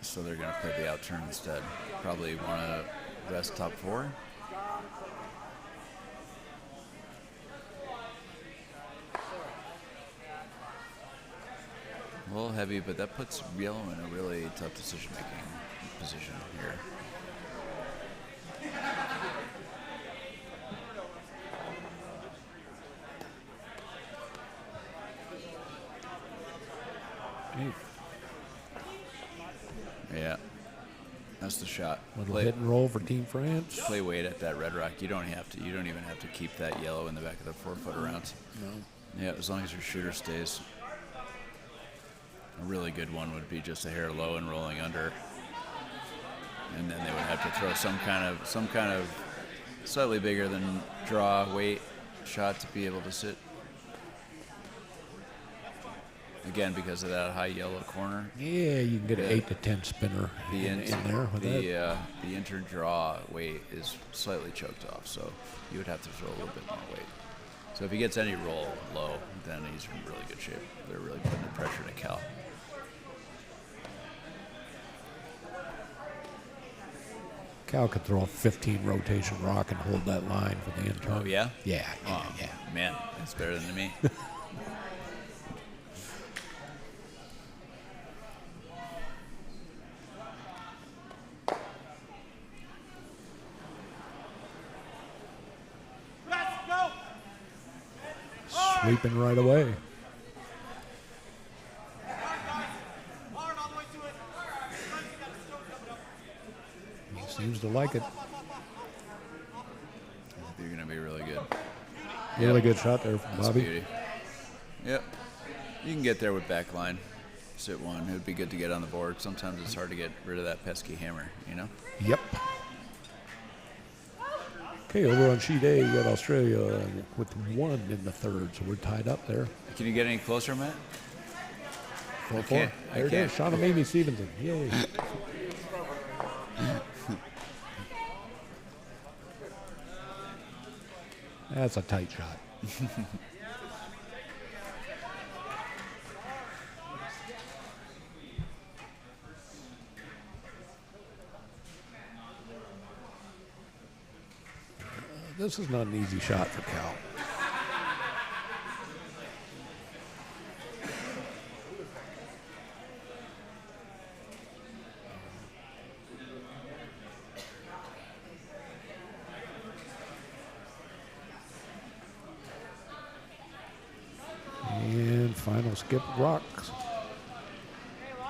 So they're going to play the out turn instead. Probably want to rest top 4. A little heavy, but that puts yellow in a really tough decision-making position here. Yeah, that's the shot. Little hit and roll for Team France. Play weight at that red rock. You don't have to. You don't even have to keep that yellow in the back of the 4-foot around. No. Yeah, as long as your shooter stays. A really good one would be just a hair low and rolling under. and then they would have to throw some kind of slightly bigger than draw weight shot to be able to sit. Again, because of that high yellow corner. Yeah, you can get an 8 to 10 spinner in there with that. The inter-draw weight is slightly choked off, so you would have to throw a little bit more weight. So if he gets any roll low, then he's in really good shape. They're really putting the pressure to Cal. Cal could throw a 15 rotation rock and hold that line for the intern. Oh, yeah? Yeah. Man, that's better than me. Let's go. Sweeping right away. Hard all the way to it. Guys, you got a stone coming up. He seems to like it. You're going to be really good. Really good shot there from That's a Bobby. beauty. Yep. You can get there with back line. Sit one. It would be good to get on the board. Sometimes it's hard to get rid of that pesky hammer, you know? Yep. Okay, over on sheet A, you got Australia with 1 in the third, so we're tied up there. Can you get any closer, Matt? 4-4. can't. I There it can't. is. Shauna Mamie Stevenson. Yay. That's a tight shot. This is not an easy shot for Cal. And final skip rocks.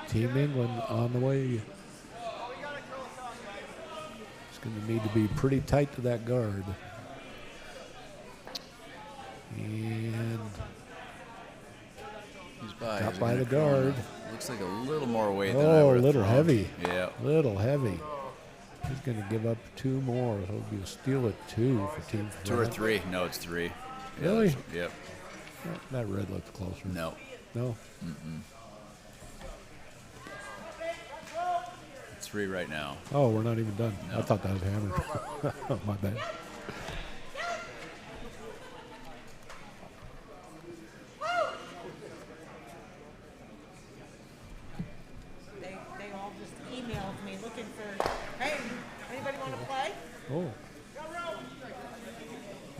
Team England on the way. It's going to need to be pretty tight to that guard. And He's by. got He's by gonna the come on. guard. Looks like a little more weight than I Oh, a would have little thrown. heavy. Yeah. Little heavy. He's going to give up 2 more. So it'll be a steal at 2 for Team 2 or France. 3. No, it's 3. Yeah, Really? Yep. That red looks closer. No. No? It's 3 right now. Oh, we're not even done. I No. thought that was hammered. Oh, my bad. They all just emailed me looking for, hey, anybody want to play? Oh.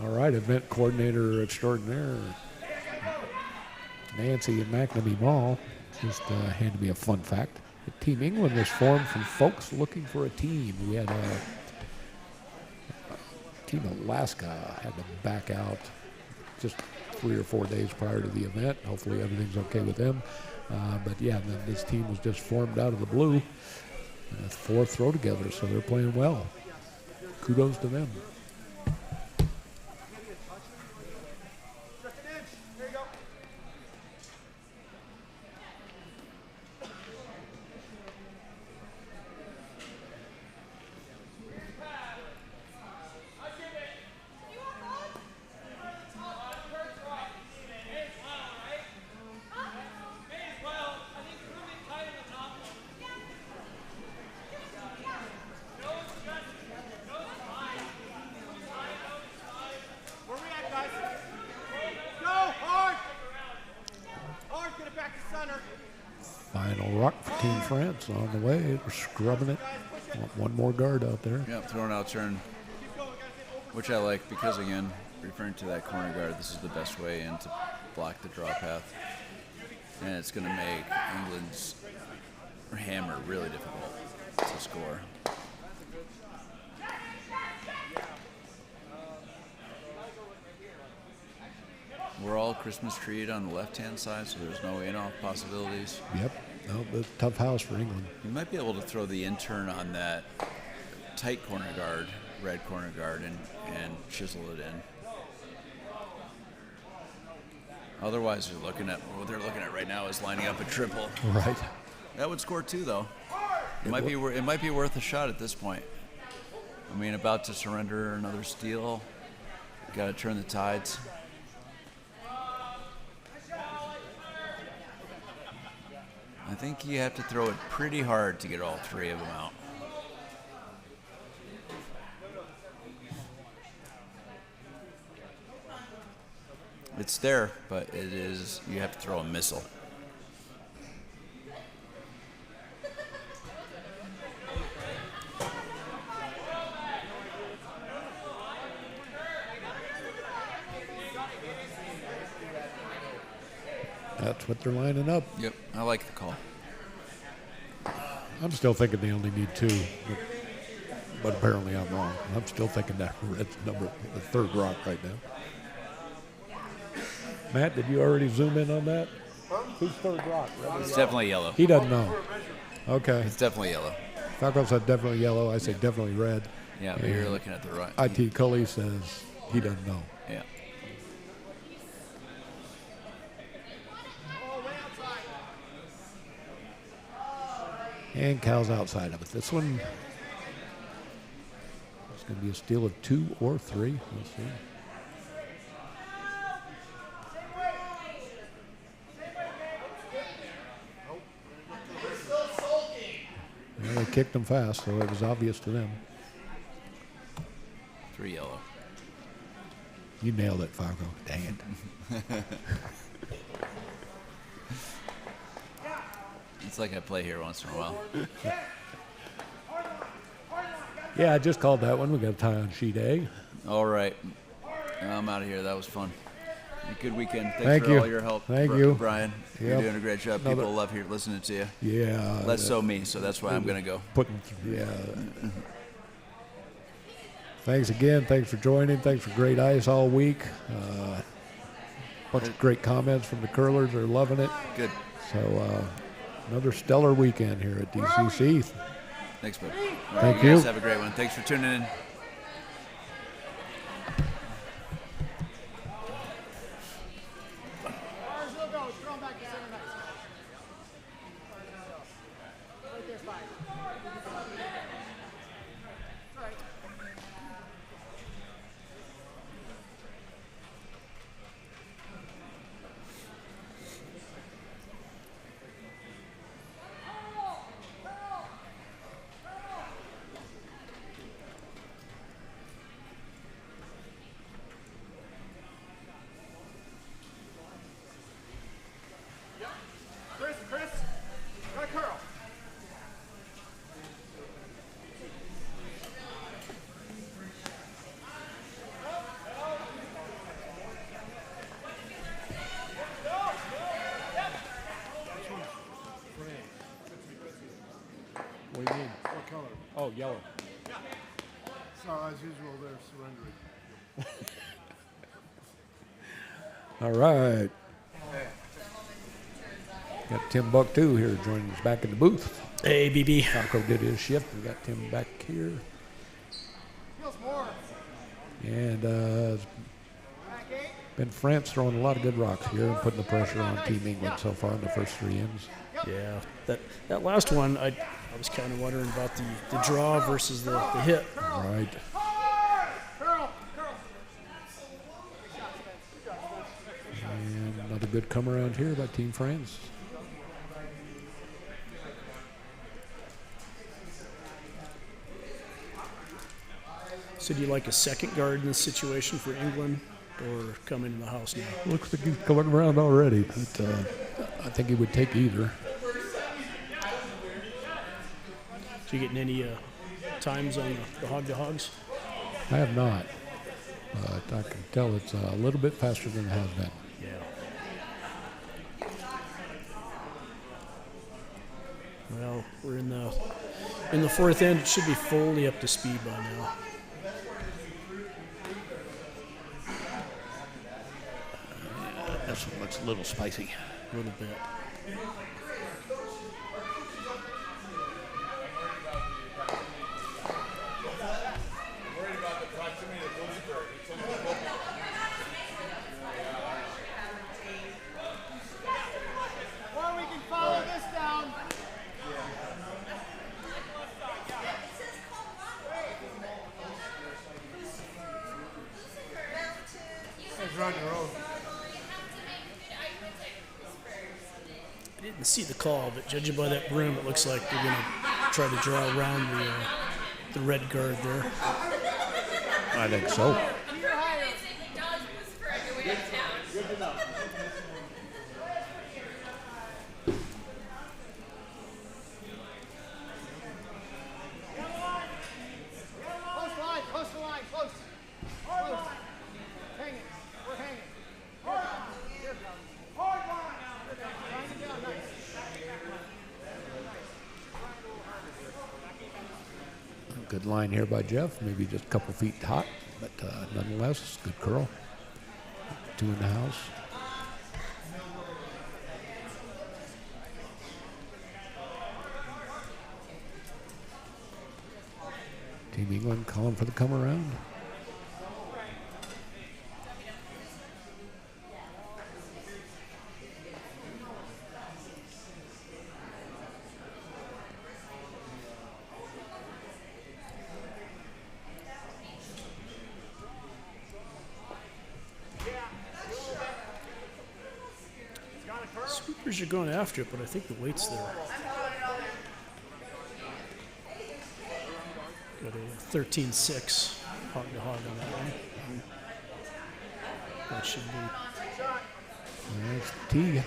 All right, event coordinator extraordinaire, Nancy and McNamee Mall, just handed me a fun fact. Team England was formed from folks looking for a team. We had Team Alaska had to back out just 3 or 4 days prior to the event. Hopefully everything's okay with them. But yeah, then this team was just formed out of the blue. 4th throw together, so they're playing well. Kudos to them. Just an inch. There you go. Where we at, guys? Go hard. Hard. Get it back to center. Final rock for Team France on the way. They're scrubbing it. Want 1 more guard out there. Yep, throwing out turn, Keep going, guys. Get over. which I like because, again, referring to that corner guard, this is the best way in to block the draw path. And it's going to make England's hammer really difficult to score. We're all Christmas treed on the left-hand side, so there's no in-off possibilities. Yep. No, but tough house for England. You might be able to throw the intern on that tight corner guard, red corner guard, and chisel it in. Otherwise, what they're looking at right now is lining up a triple. Right. That would score 2, though. It might be worth a shot at this point. I mean, about to surrender another steal. Got to turn the tides. I think you have to throw it pretty hard to get all three of them out. It's there, but you have to throw a missile. That's what they're lining up. Yep, I like the call. I'm still thinking they only need 2, but apparently I'm wrong. I'm still thinking that red's the third rock right now. Matt, did you already zoom in on that? Who's third rock? It's definitely yellow. He doesn't know. Okay. It's definitely yellow. Falco said definitely yellow. I say definitely red. Yeah, but you're looking at the right. IT Cully says he doesn't know. Yeah. And Cal's outside of it. This one is going to be a steal of 2 or 3. We'll see. Well, they kicked them fast, so it was obvious to them. 3 yellow. You nailed it, Falco. Dang it. It's like I play here once in a while. Yeah, I just called that one. We got a tie on sheet A. All right. I'm out of here. That was fun. Good weekend. Thanks Thank for you. all your help, Thank you. Brian. You're Yep. doing a great job. Another- People love listening to you. Yeah. Less so me, so that's why I'm going to go. Yeah. Thanks again. Thanks for joining. Thanks for great ice all week. Bunch of great comments from the curlers. They're loving it. Good. So another stellar weekend here at DCC. Thanks, bud. Thank you. you. Guys have a great one. Thanks for tuning in. Chris, got a curl. What do you mean? What color? Oh, yellow. So as usual, they're surrendering. All right. Got Tim Buck-Two here joining us back in the booth. Hey, BB. Falco did his shift. We got Tim back here. Feels more. And it's been France throwing a lot of good rocks here and putting the pressure on Team England so far in the first 3 ends. Yeah, that last one, I was kind of wondering about the draw versus the hit. Right. And another good come around here by Team France. So do you like a second guard in this situation for England or come into the house now? Looks like he's coming around already, but I think he would take either. So you getting any times on the hog-to-hogs? I have not, but I can tell it's a little bit faster than it has been. Yeah. Well, we're in the 4th end. It should be fully up to speed by now. This one looks a little spicy. A little bit. Or we can follow this down. Didn't see the call, but judging by that broom, it looks like they're going to try to draw around the red guard there. I think so. Close the line, close. Close. Hang it. We're hanging. Hard line. Grind it down, nice. Good line here by Jeff. Maybe just a couple feet hot, but nonetheless, good curl. 2 in the house. Team England calling for the come around. Sweepers are going after it, but I think the weight's there. Got a 13-6 hog to hog on that one. That should be That's T.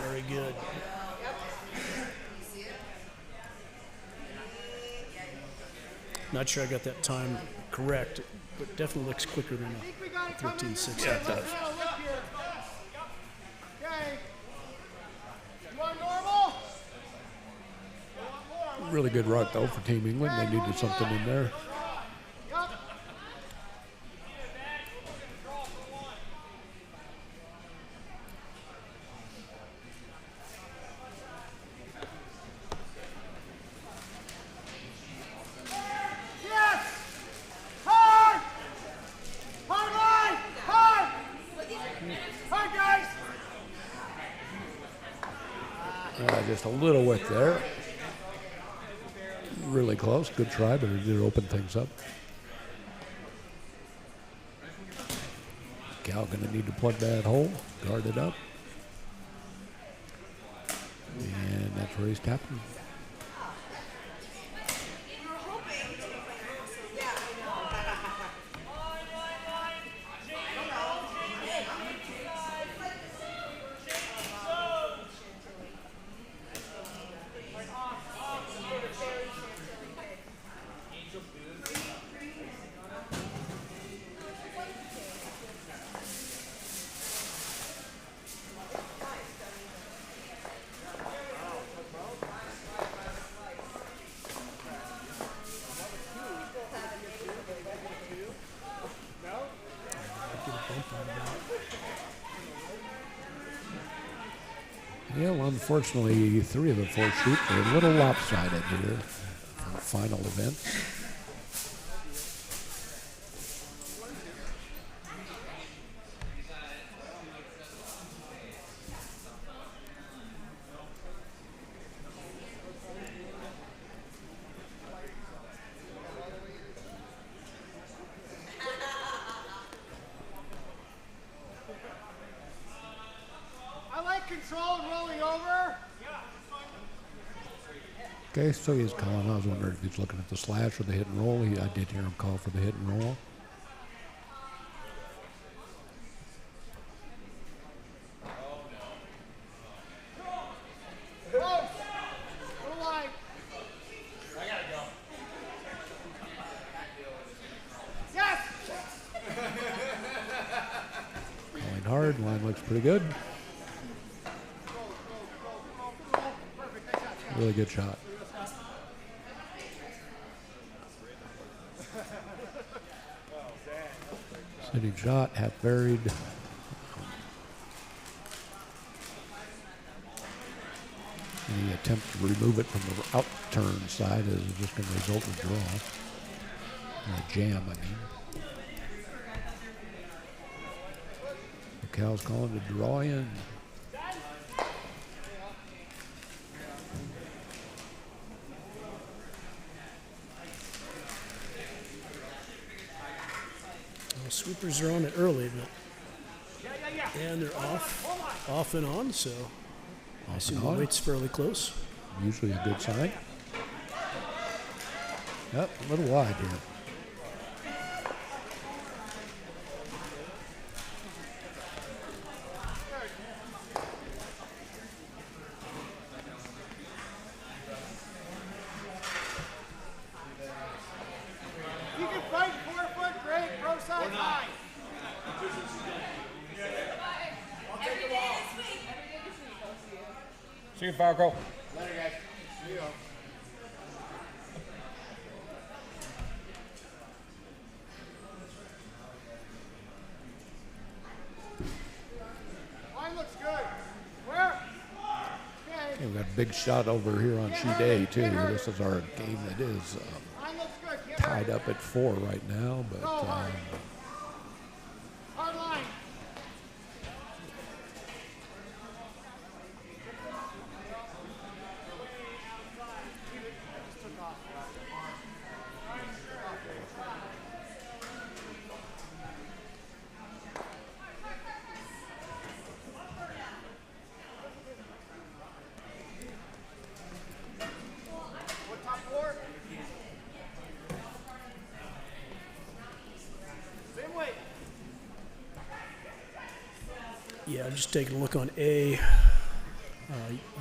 very good. Not sure I got that time correct, but definitely looks quicker than a 13-6. Yeah, it does. Okay. You want normal? Really good rock though for Team England. They needed something in there. Yup. Yes! Hard! Hard line! Hard! Hard, guys! Just a little width there. Really close. Good try, but it did open things up. Cal going to need to plug that hole. Guard it up. And that's where he's tapping. Yeah, well, unfortunately, 3 of the 4 shoots are a little lopsided here for final events. I like control and rolling over. Okay, so he's calling. I was wondering if he's looking at the slash or the hit and roll. I did hear him call for the hit and roll. Close. Little line. Yes! Calling hard. Line looks pretty good. Really good shot. Sitting shot, half buried. Any attempt to remove it from the outturn side is just going to result in a draw. A jam, I mean. Cal's calling to draw in. Well, sweepers are on it early, but And they're off and on, so I assume the on. weight's fairly close. Usually a good sign. Yep, a little wide here. You can fight 4 foot, great. Pro side high. See you, Falco. Later, guys. See you. Line looks good. Where? Okay. Okay, we got a big shot over here on sheet A too. This is our game that is Line looks good. Get hurt. tied up at 4 right now, but Go hard. Hard line. What top 4? Same weight. Yeah, I'm just taking a look on A.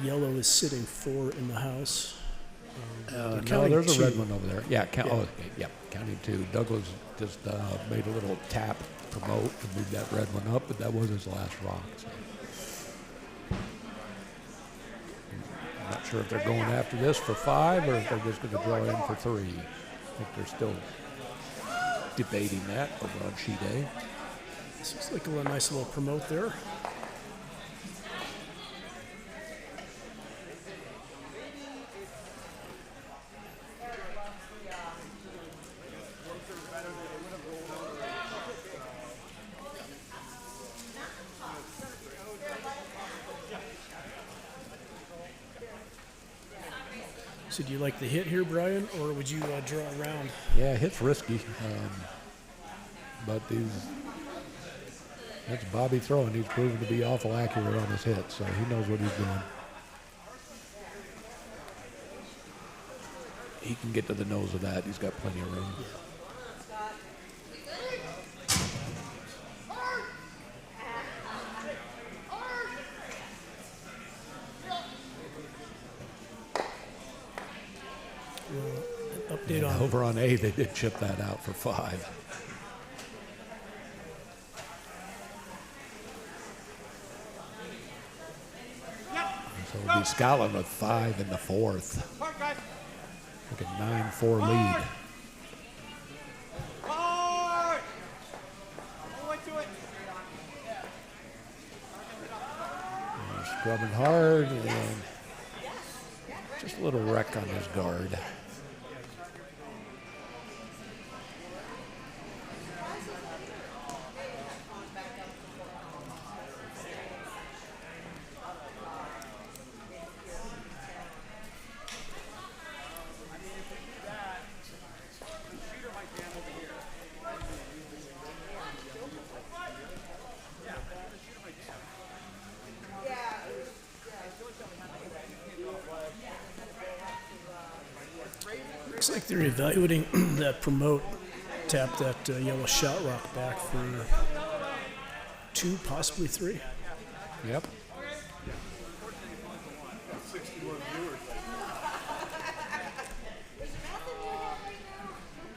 Yellow is sitting 4 in the house. no, counting there's a red 2. one over there. Yeah, Yeah. Oh, okay, yeah, counting 2. Douglas just made a little tap promote to move that red one up, but that was his last rock. So. I'm not sure if they're going after this for 5 or if they're just going to draw in for 3. I think they're still debating that over on sheet A. This looks like a nice little promote there. So do you like the hit here, Brian, or would you draw around? Yeah, hit's risky, but that's Bobby throwing. He's proven to be awful accurate on his hit, so he knows what he's doing. He can get to the nose of that. He's got plenty of room. Update on Over on A, they did chip that out for 5. So it'll be Scotland with 5 in the 4th. Hard, guys. Like a 9-4 lead. Hard. All the way to it. Scrubbing hard and just a little wreck on his guard. Looks like they're evaluating that promote, tap that yellow shot rock back for 2, possibly 3. Yep.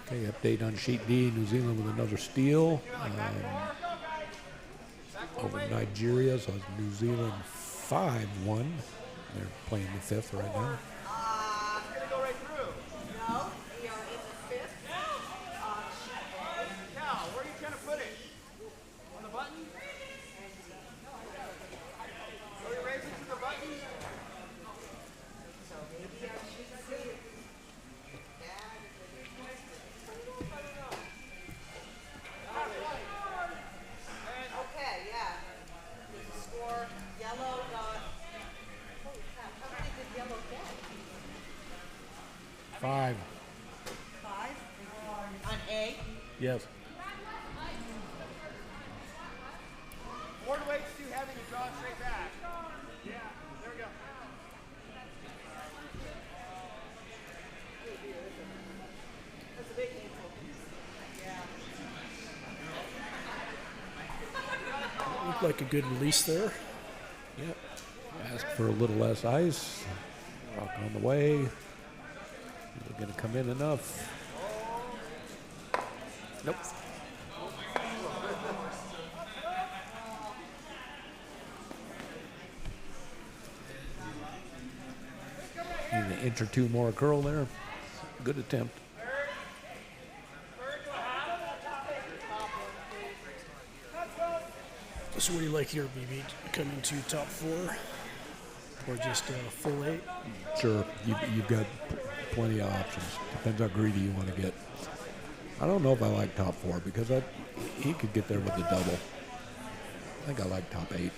Okay, update on sheet D. New Zealand with another steal. Over Nigeria, so it's New Zealand 5-1. They're playing the 5th right now. It's gonna go right through. No, we are in the 5th. Cal, where are you trying to put it? On the button? So you raise it to the button? Okay, yeah. The score, yellow got, holy crap, how many did yellow get? 5. 5? On A? Yes. Draw straight back. Yeah, there we go. Looked like a good release there. Yep. Ask for a little less ice. Rock on the way. Is it going to come in enough? Nope. Need an inch or two more curl there. Good attempt. So what do you like here, BB? Coming to top 4 or just full 8? Sure, you've got plenty of options. Depends how greedy you want to get. I don't know if I like top 4 because he could get there with the double. I think I like top 8.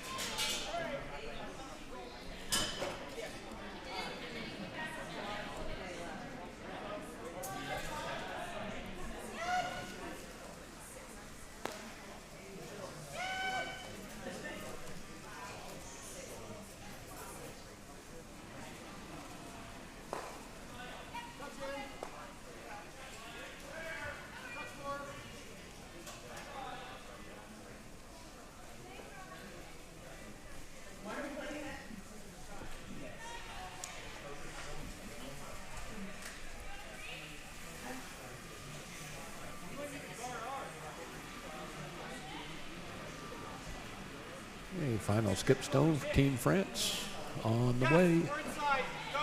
Okay, final skip stone for Team France on the way. We're inside. Go.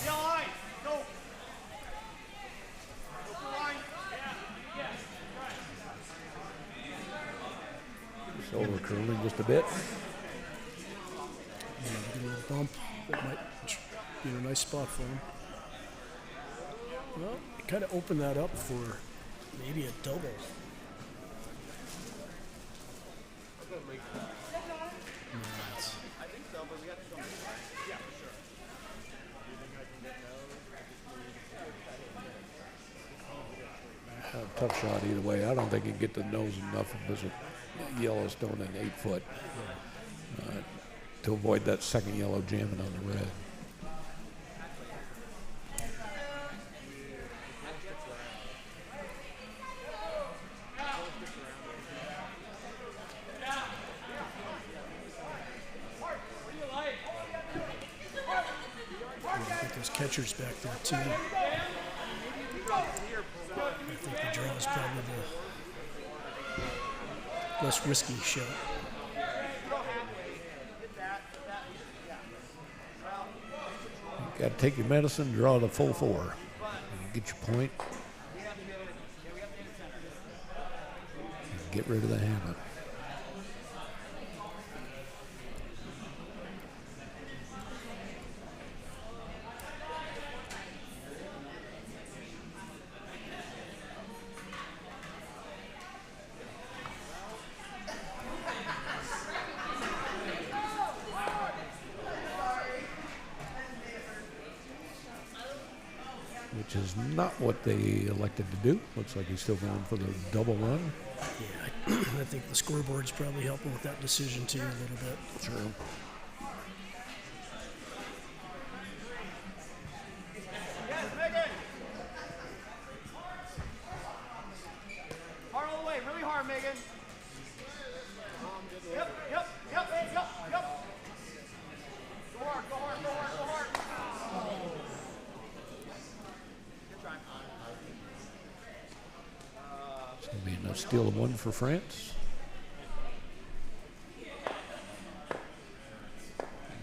Yellow line. Go. Go for line. Just over curling just a bit. Yeah, get a little bump. That might be a nice spot for him. Well, it kind of opened that up for maybe a double. No, it's- A tough shot either way. I don't think he can get the nose enough of this Yellowstone and 8 foot to avoid that second yellow jamming on the red. I think there's catchers back there too. I think the draw is probably the less risky shot. Got to take your medicine, draw the full 4. Get your point. Get rid of the hammer. Which is not what they elected to do. Looks like he's still going for the double run. Yeah, I think the scoreboard's probably helping with that decision too a little bit. Sure. Yes, Megan. Hard all the way. Really hard, Megan. Yep. Go hard. It's going to be a steal of 1 for France.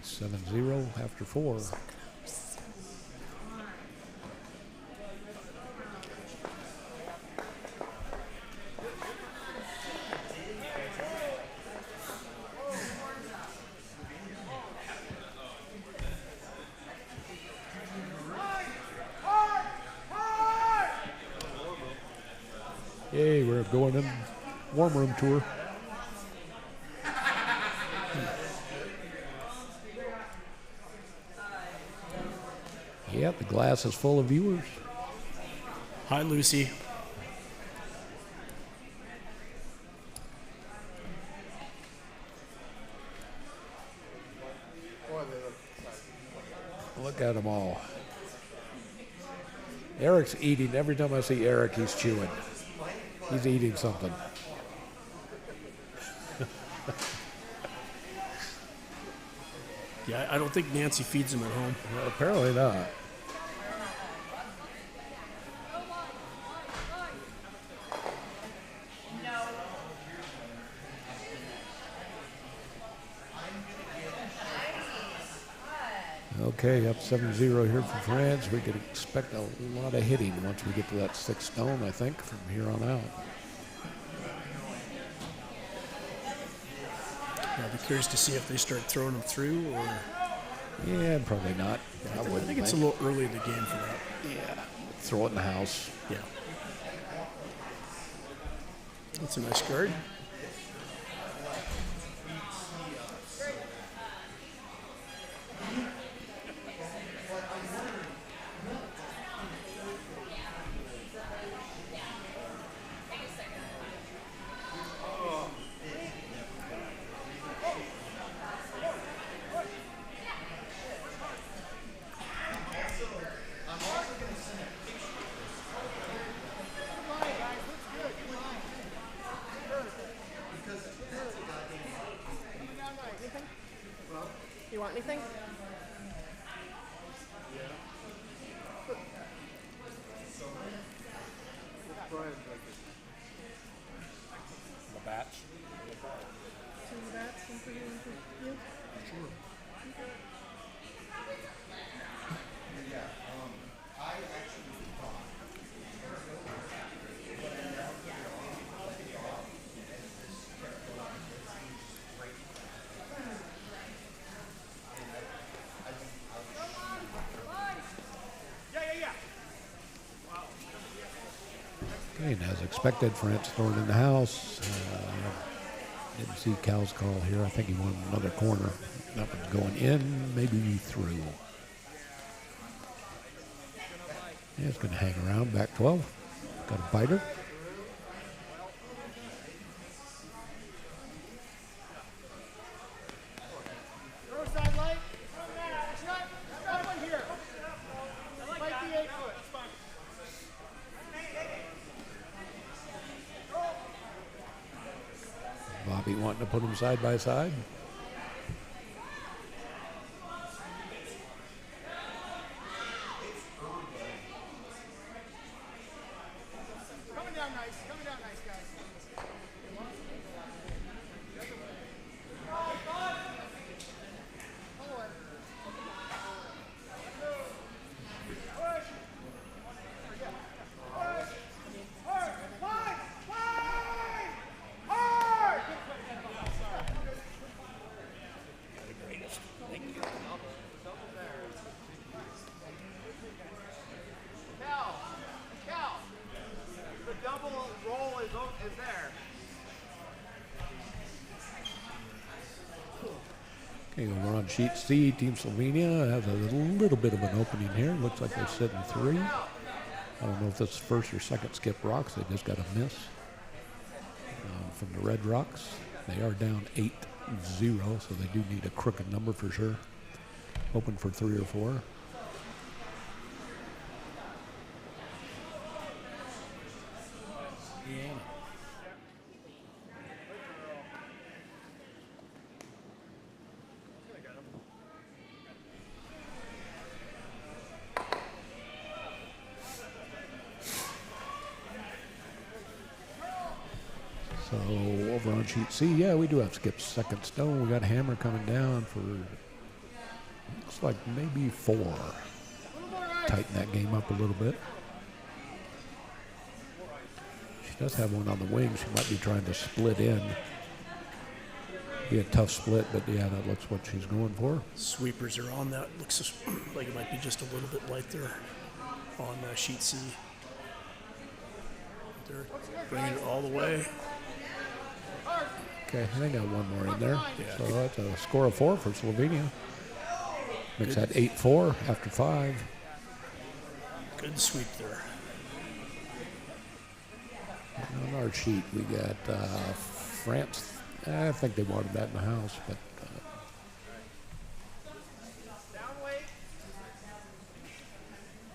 7-0 after 4. Yay, we're going in warm room tour. Yeah, the glass is full of viewers. Hi, Lucy. Look at them all. Eric's eating. Every time I see Eric, he's chewing. He's eating something. Yeah, I don't think Nancy feeds him at home. Well, apparently not. Okay, up 7-0 here for France. We could expect a lot of hitting once we get to that 6 stone, I think, from here on out. Yeah, I'll be curious to see if they start throwing them through, or Yeah, probably not. I think it's a little early in the game for that. Yeah, throw it in the house. Yeah. That's a nice guard. You want anything? The bats. Some bats, some for you and for you? Okay, and as expected, France throwing in the house. Didn't see Cal's call here. I think he wanted another corner. That one's going in, maybe through. Yeah, it's going to hang around. Back 12. Got a biter. Throw side light. Shut. That one here. Might be 8 foot. Bobby wanting to put them side by side. Coming down nice. Coming down nice, guys. Pull it. Cal, the double roll is there. Okay, over on sheet C, Team Slovenia has a little bit of an opening here. Looks like they're sitting 3. I don't know if that's first or second skip rocks. They just got a miss from the Red Rocks. They are down 8-0, so they do need a crooked number for sure. Hoping for 3 or 4. So over on sheet C, yeah, we do have skipped second stone. We got Hammer coming down for, looks like maybe 4. Tighten that game up a little bit. She does have one on the wing. She might be trying to split in. Be a tough split, but yeah, that looks what she's going for. Sweepers are on that. Looks like it might be just a little bit light there on sheet C. They're bringing it all the way. Okay, they got one more in there. Yeah. So that's a score of 4 for Slovenia. Makes that 8-4 after 5. Good sweep there. On our sheet, we got France. I think they wanted that in the house, but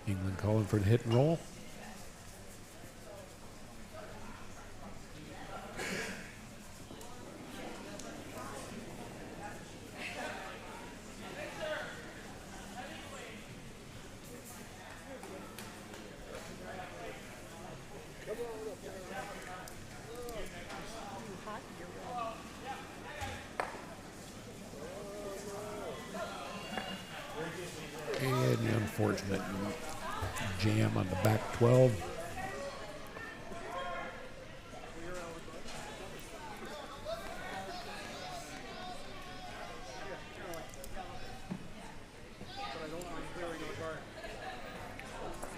England calling for the hit and roll. And the unfortunate jam on the back 12.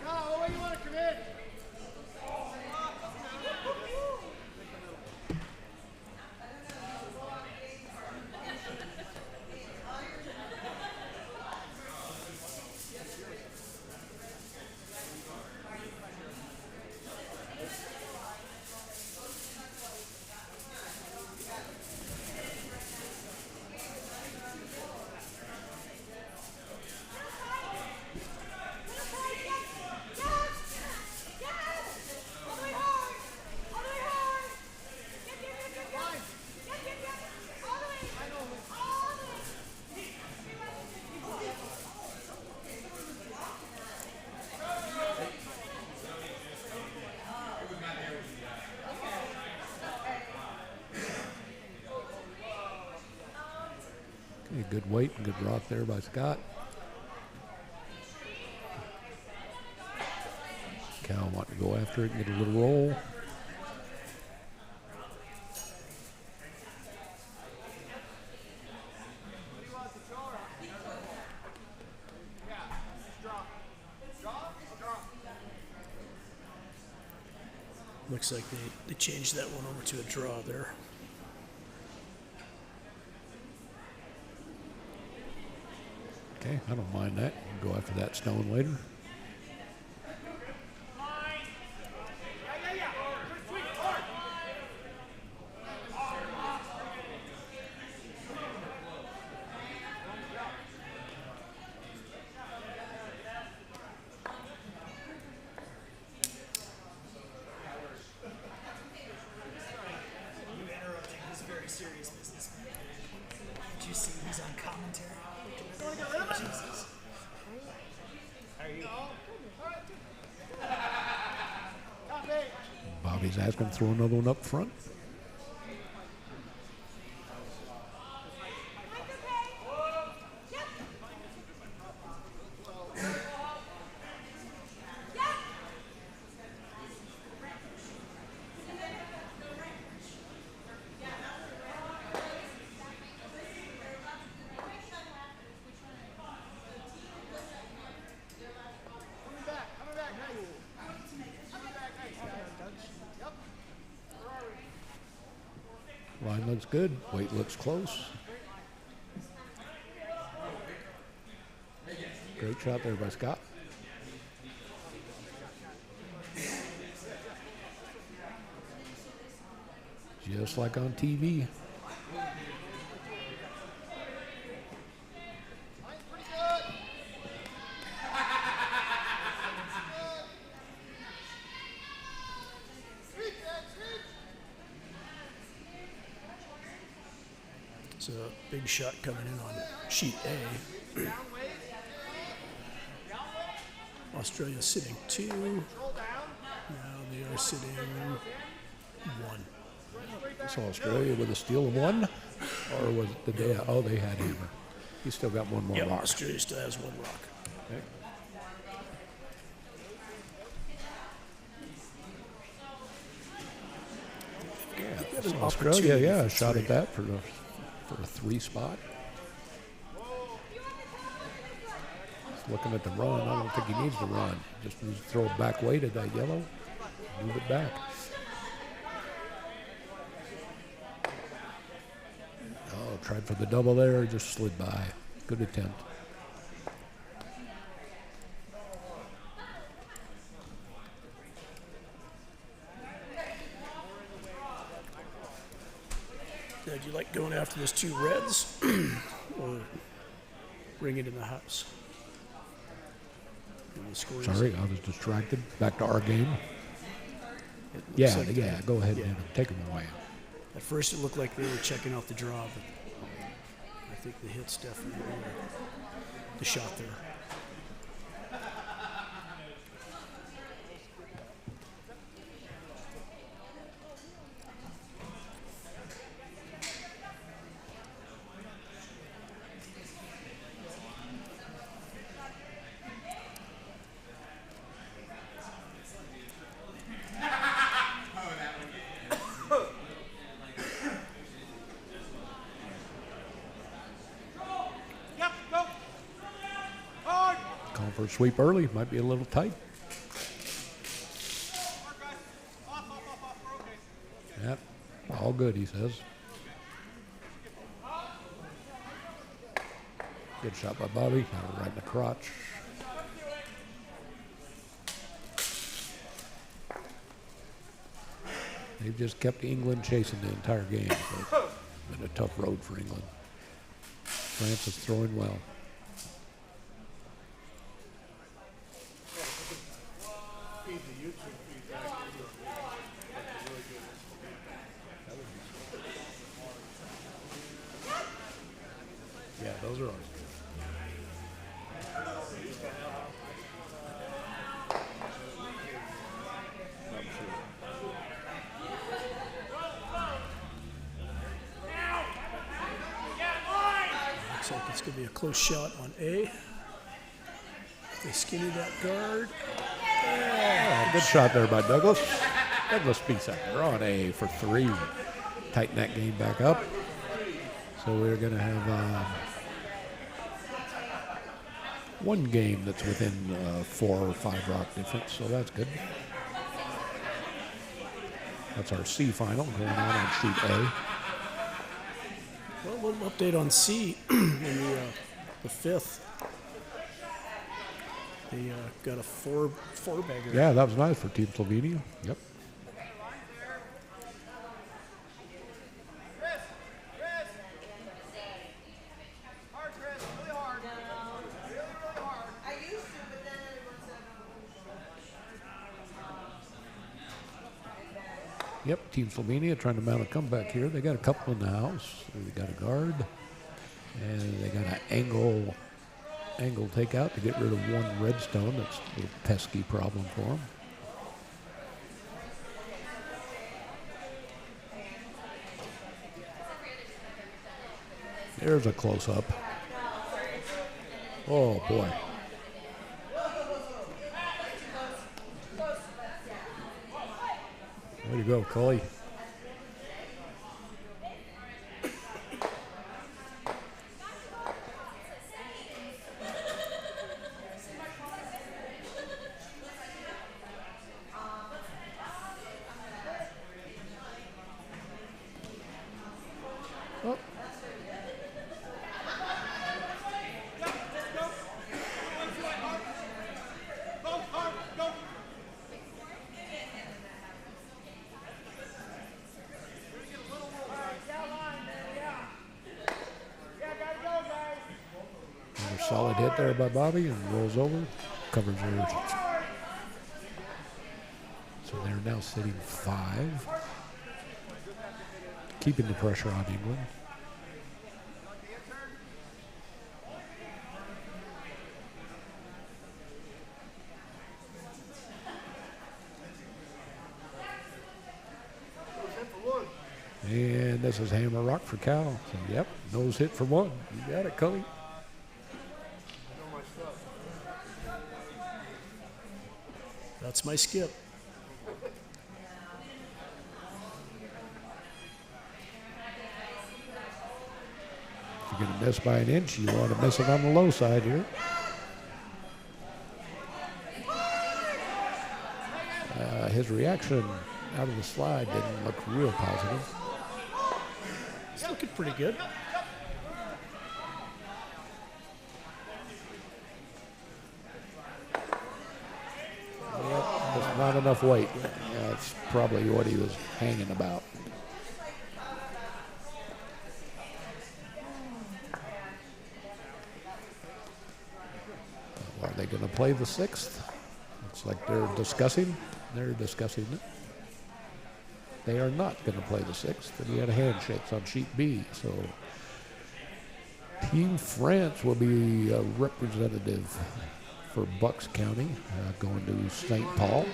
No, the way you want to commit. Okay, good weight and good rock there by Scott. Cal wanting to go after it and get a little roll. Looks like they changed that one over to a draw there. Okay, I don't mind that. Go after that stone later. You interrupting his very serious business. Did you see he's on commentary? Jesus. How are you? Bobby's asking to throw another one up front. Line looks good. Weight looks close. Great shot there by Scott. Just like on TV. It's a big shot coming in on sheet A. Australia sitting 2. Now they are sitting 1. So Australia with a steal of 1? Or was it the day? Oh, they had hammer. He's still got one more Yeah, rock. Australia still has 1 rock. Okay. They have an Australia, opportunity yeah, for shot 3. at that for a 3 spot. Just looking at the run, I don't think he needs to run. Just needs to throw it back weight at that yellow. Move it back. Oh, tried for the double there, just slid by. Good attempt. Now, do you like going after those 2 reds or bring it in the house? And the score is- Sorry, I was distracted. Back to our game. it looks Yeah, like yeah. Go ahead yeah. and take them away. At first, it looked like they were checking out the draw, but I think the hit's definitely there. The shot there. Yep, go. Hard. Call for a sweep early. Might be a little tight. Hard, guys. Off. We're okay. Yep. All good, he says. Good shot by Bobby. Got it right in the crotch. They've just kept England chasing the entire game. So it's been a tough road for England. France is throwing well. Feed the YouTube feedback into it. That's a really good Yeah, those are ours. Looks like it's going to be a close shot on A. They skinny that guard. Oh, good shot there by Douglas. Douglas Spisak on A for 3. Tighten that game back up. So we're going to have one game that's within 4 or 5 rock difference, so that's good. That's our C final going on sheet A. Well, a little update on C in the fifth. They got a four bagger. Yeah, that was nice for Team Slovenia. Yep. Hard, Chris. Really hard. Really hard. I used to, but then everyone said, Yep, Team Slovenia trying to mount a comeback here. They got a couple in the house. They got a guard, and they got an angle takeout to get rid of one redstone. That's a little pesky problem for them. There's a close-up. Oh, boy. Way to go, Cully. Oh. Go, hard, go. Another solid hit there by Bobby and rolls over, covers her. So they're now sitting 5, keeping the pressure on England. And this is hammer rock for Cal. So, yep, nose hit for 1. You got it, Cully. That's my skip. If you're going to miss by an inch, you want to miss it on the low side here. His reaction out of the slide didn't look real positive. It's looking pretty good. Yep, just not enough weight. Yeah, that's probably what he was hanging about. Are they going to play the 6th. Looks like they're discussing it. They are not going to play the 6th. And we had handshakes on sheet B. So Team France will be a representative for Bucks County, going to St. Paul.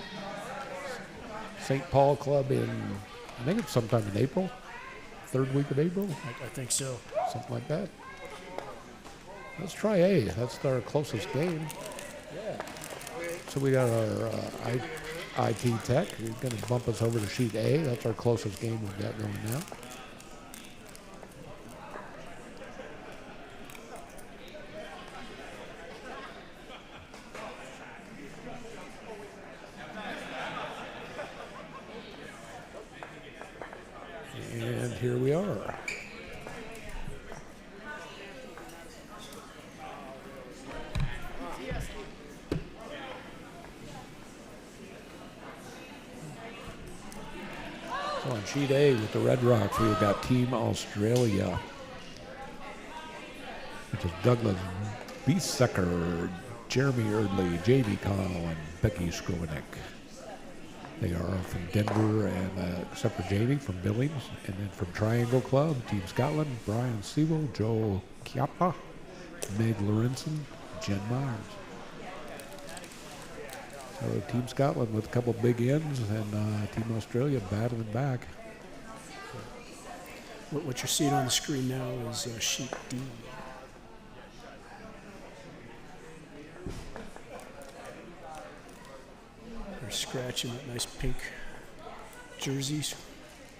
St. Paul Club in, I think it's sometime in April, 3rd week of April, I think so. something like that. Let's try A. That's our closest game. So we got our IT Tech. He's going to bump us over to sheet A. That's our closest game we've got going now. And here we are. So on sheet A with the Red Rocks, we've got Team Australia, which is Douglas Biesecker, Jeremy Erdley, J.D. Connell, and Becky Skrovinek. They are from Denver, and except for J.D. from Billings. And then from Triangle Club, Team Scotland, Brian Sewell, Joe Chiappa, Meg Lorenzen, Jen Myers. So Team Scotland with a couple big ends, and Team Australia battling back. What you're seeing on the screen now is sheet D. They're scratching that nice pink jerseys,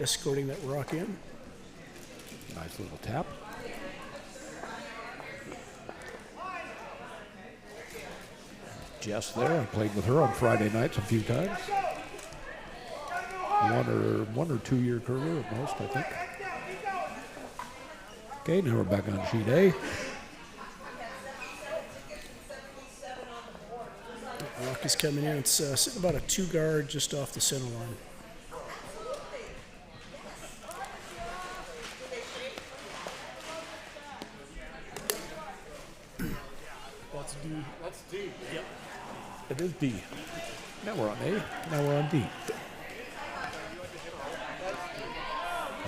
escorting that rock in. Nice little tap. Jess there, I played with her on Friday nights a few times. 1 or 2 year career at most, I think. Okay, now we're back on sheet A. Rock is coming in. It's sitting about a 2 guard just off the center line. That's D. That's D. Yep. It is D. Now we're on A. Now we're on D.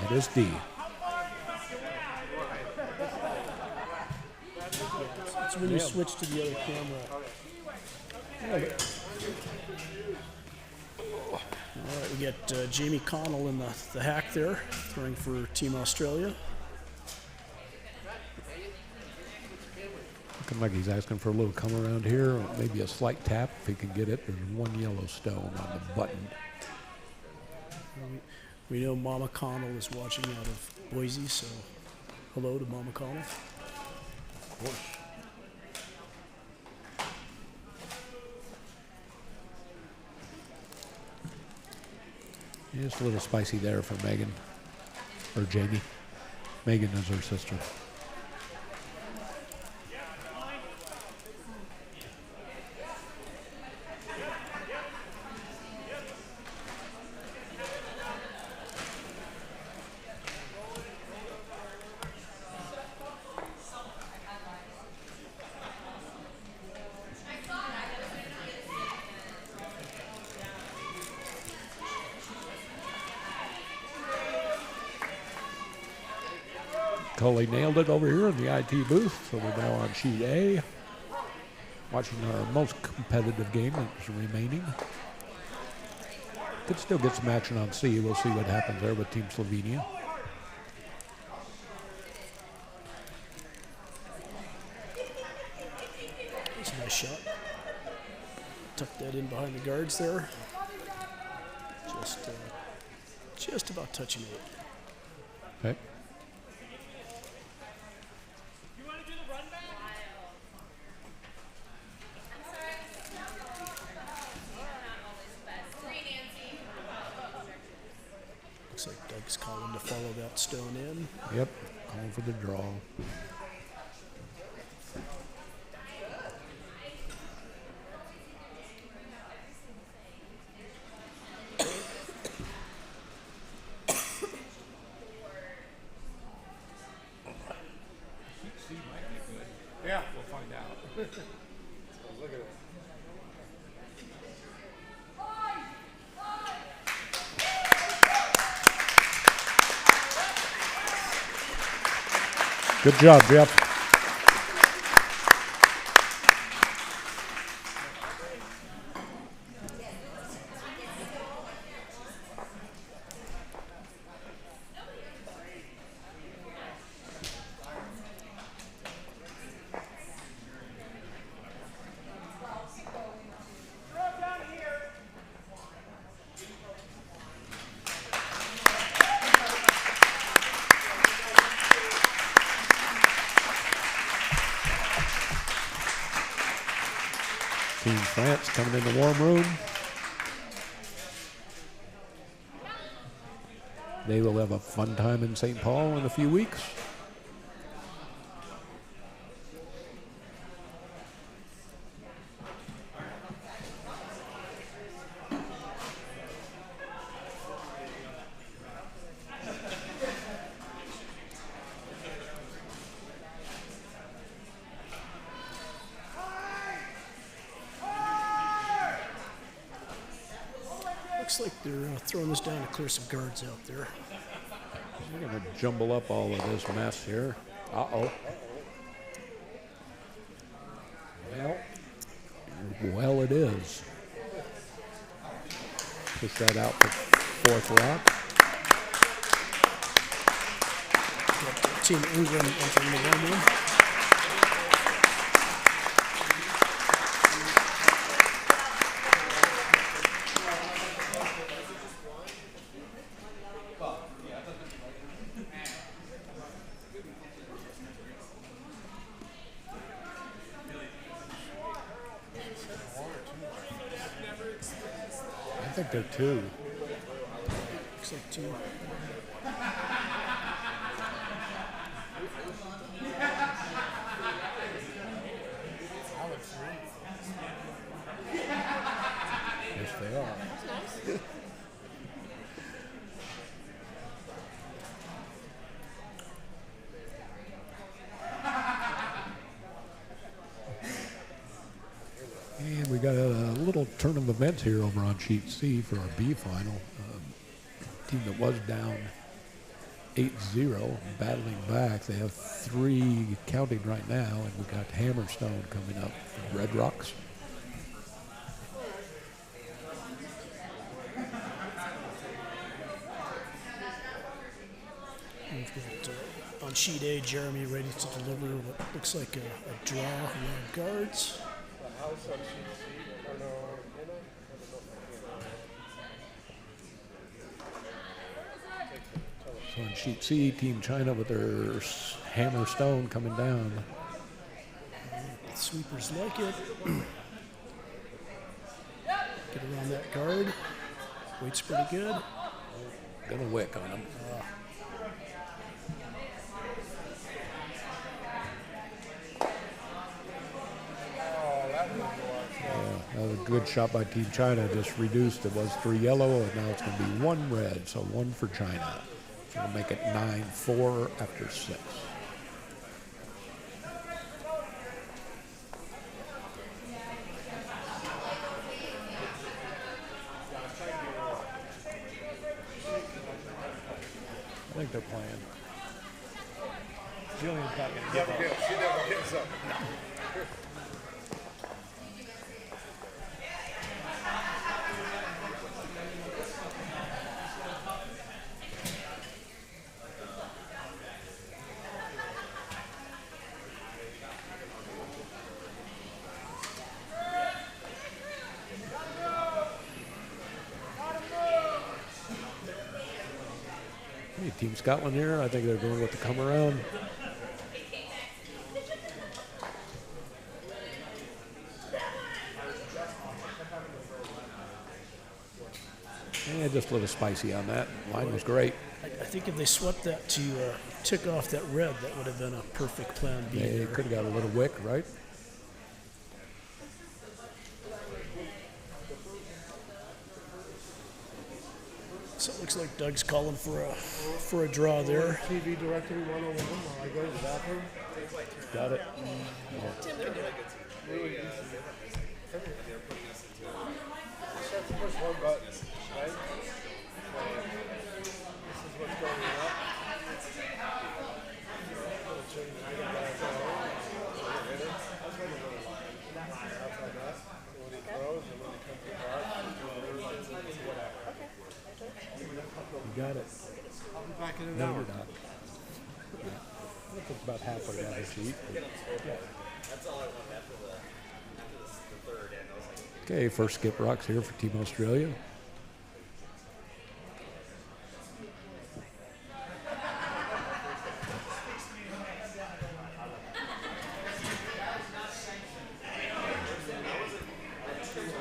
It is D. It's when you switch to the other camera. All right, we got Jamie Connell in the hack there, throwing for Team Australia. Looking like he's asking for a little come around here, or maybe a slight tap if he can get it. There's 1 yellow stone on the button. We know Mama Connell is watching out of Boise, so hello to Mama Connell. Of course. Just a little spicy there for Megan, or Jamie. Megan is her sister. Coley nailed it over here in the IT booth, so we're now on sheet A, watching our most competitive game that's remaining. Could still get some action on C. We'll see what happens there with Team Slovenia. That's a nice shot. Tuck that in behind the guards there. Just about touching it. Okay. Looks like Doug's calling to follow that stone in. Yep, calling for the draw. Yeah, we'll find out. So look at it. Good job, Jeff. Team France coming in the warm room. They will have a fun time in St. Paul in a few weeks. Looks like they're throwing this down to clear some guards out there. We're going to jumble up all of this mess here. Uh-oh. Well, it is. Push that out for fourth rock. Team England entering the warm room. I think they're two. Looks like two. Yes, they are. And we got a little turn of events here over on sheet C for our B final. Team that was down 8-0, battling back. They have 3 counting right now, and we got Hammerstone coming up from Red Rocks. We've got on sheet A, Jeremy ready to deliver what looks like a draw around guards. So on sheet C, Team China with their Hammerstone coming down. Sweepers like it. Get around that guard. Weight's pretty good. Gonna wick on them. That was a good shot by Team China. Just reduced. It was 3 yellow, and now it's going to be 1 red. So 1 for China. So we'll make it 9-4 after 6. I think they're playing. Jillian's not going to give up. She never gives up. Hey, Team Scotland here. I think they're going with the come around. Yeah, just a little spicy on that. Line was great. I think if they swept that to tick off that red, that would have been a perfect plan B. They there. could have got a little wick, right? So it looks like Doug's calling for a draw there. TV directory 101 while I go to the bathroom. Got it. That's the first one button, right? This is what's going on. back in an No, hour. you're not. Yeah. I think it's about halfway down the sheet. Okay, first skip rocks here for Team Australia.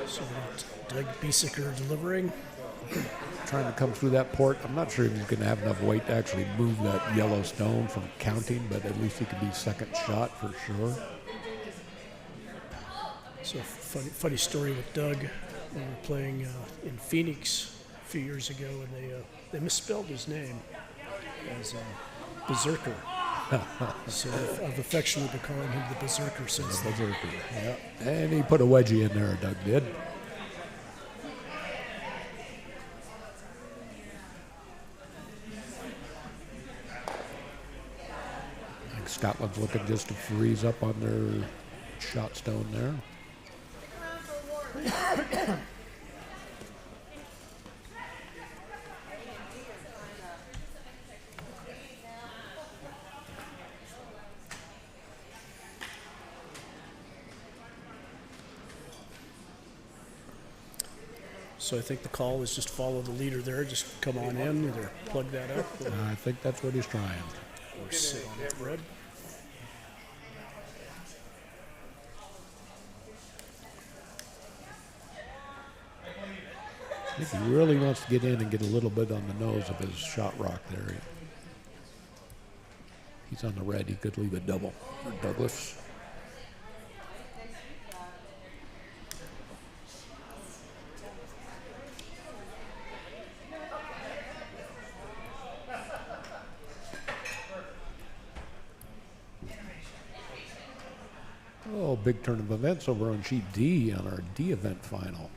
So we got Doug Biesiker delivering. Trying to come through that port. I'm not sure if he's going to have enough weight to actually move that yellow stone from counting, but at least he could be second shot for sure. So funny story with Doug. We were playing in Phoenix a few years ago, and they misspelled his name as Berserker. So I've affectionately been calling him the Berserker since then. Berserker. Yeah. And he put a wedgie in there, Doug did. I think Scotland's looking just to freeze up on their shot stone there. So I think the call is just follow the leader there. Just come on in, either plug that up I think that's what he's trying. or sit on that red. I think he really wants to get in and get a little bit on the nose of his shot rock there. He's on the red. He could leave a double for Douglas. Oh, big turn of events over on sheet D on our D event final.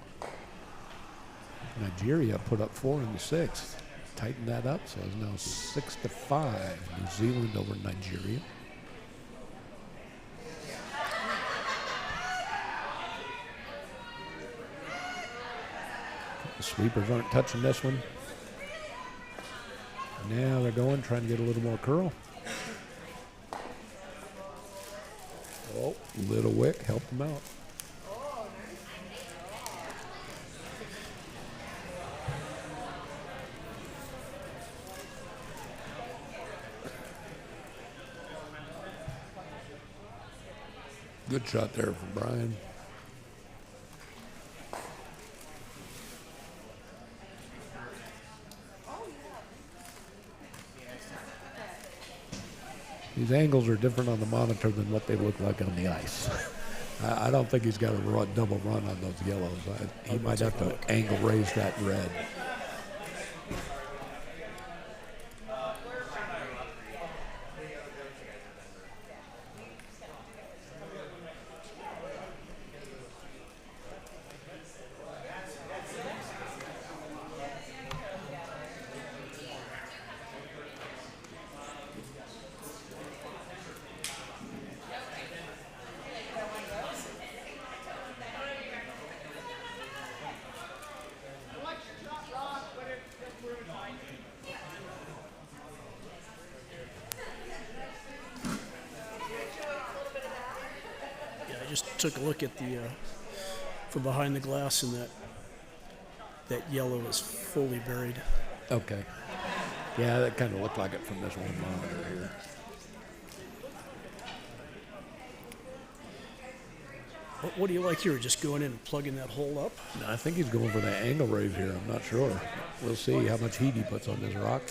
Nigeria put up 4 in the 6th. Tighten that up, so it's now 6-5. New Zealand over Nigeria. The sweepers aren't touching this one. Now they're going, trying to get a little more curl. Oh, Little Wick helped them out. Good shot there from Brian. These angles are different on the monitor than what they look like on the ice. I don't think he's got a double run on those yellows. He might have to angle raise that red. Yeah, I just took a look at the from behind the glass, and that yellow is fully buried. Okay. Yeah, that kind of looked like it from this one monitor here. What do you like here? Just going in and plugging that hole up? I think he's going for the angle raise here. I'm not sure. We'll see how much heat he puts on this rock.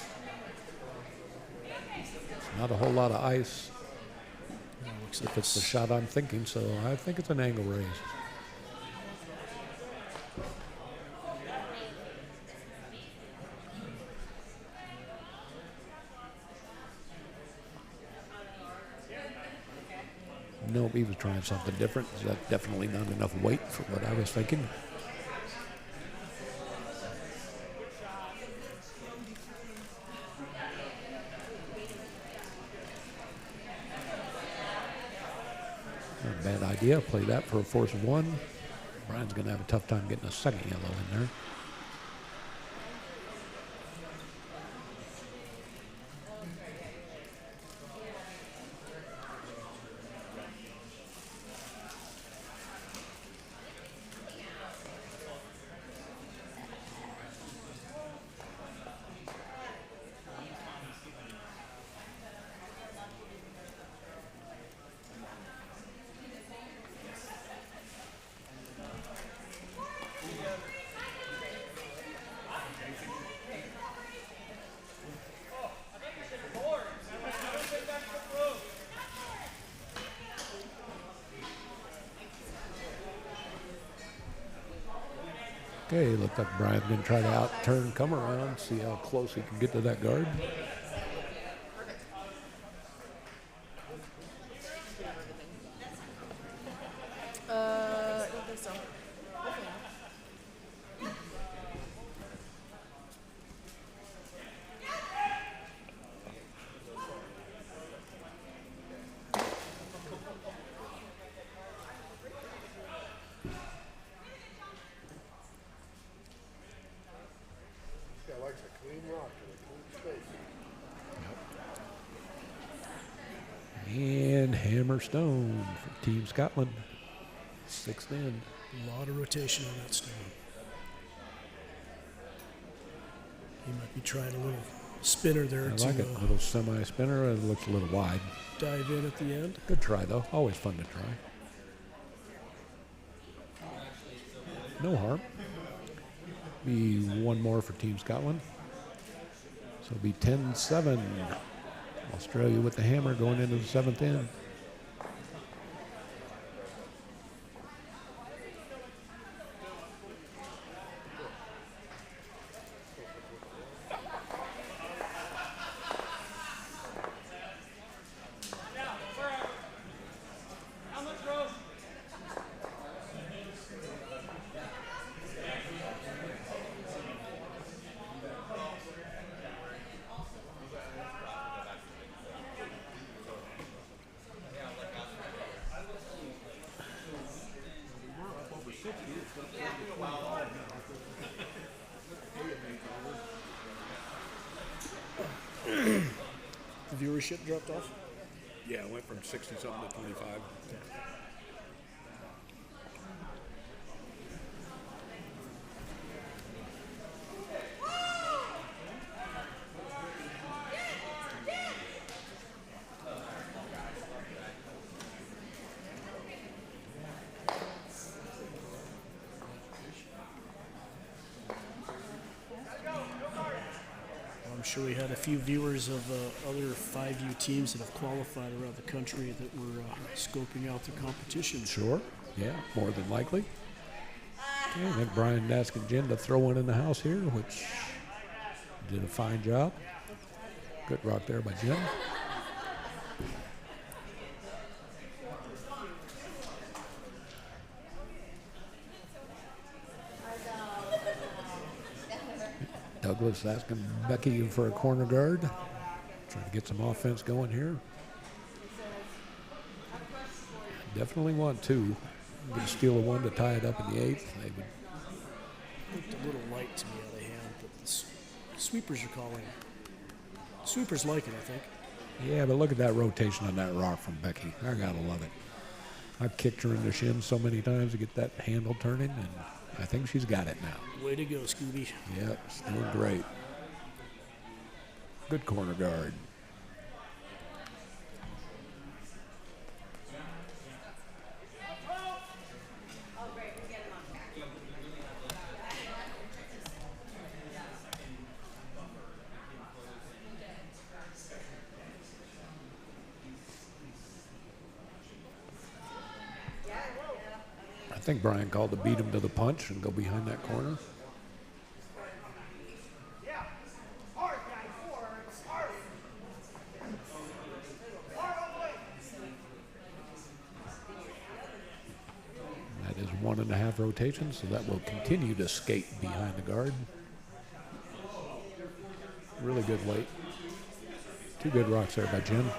Not a whole lot of ice. Looks If like it's the shot I'm thinking, so I think it's an angle raise. Nope, he was trying something different. That's definitely not enough weight for what I was thinking. Not a bad idea. Play that for a force of 1. Brian's going to have a tough time getting a second yellow in there. Okay, looks like Brian's going to try to out-turn, come around, see how close he can get to that guard. I don't think so. Yeah, likes a clean rock and a clean space. And hammer stone for Team Scotland. Sixth end. A lot of rotation on that stone. He might be trying a little spinner there I to like it. A little semi-spinner. It looks a little wide. dive in at the end. Good try, though. Always fun to try. No harm. Be one more for Team Scotland. So it'll be 10-7. Australia with the hammer going into the seventh end. The viewership dropped off. Yeah, it went from 60-something to 25. I'm sure we had a few viewers of other 5U teams that have qualified around the country that were scoping out the competition. Sure. Yeah, more than likely. Okay, I think Brian asking Jen to throw one in the house here, which did a fine job. Good rock there by Jen. Douglas asking Becky for a corner guard. Trying to get some offense going here. Definitely want two. Going to steal a one to tie it up in the eighth. They would. Looked a little light to me out of hand, but the sweepers are calling. Sweepers like it, I think. Yeah, but look at that rotation on that rock from Becky. I gotta love it. I've kicked her in the shin so many times to get that handle turning, and I think she's got it now. Way to go, Scooby. Yep, it's doing great. Good corner guard. I think Brian called to beat him to the punch and go behind that corner. That is 1.5 rotations, so that will continue to skate behind the guard. Really good weight. Two good rocks there by Jim.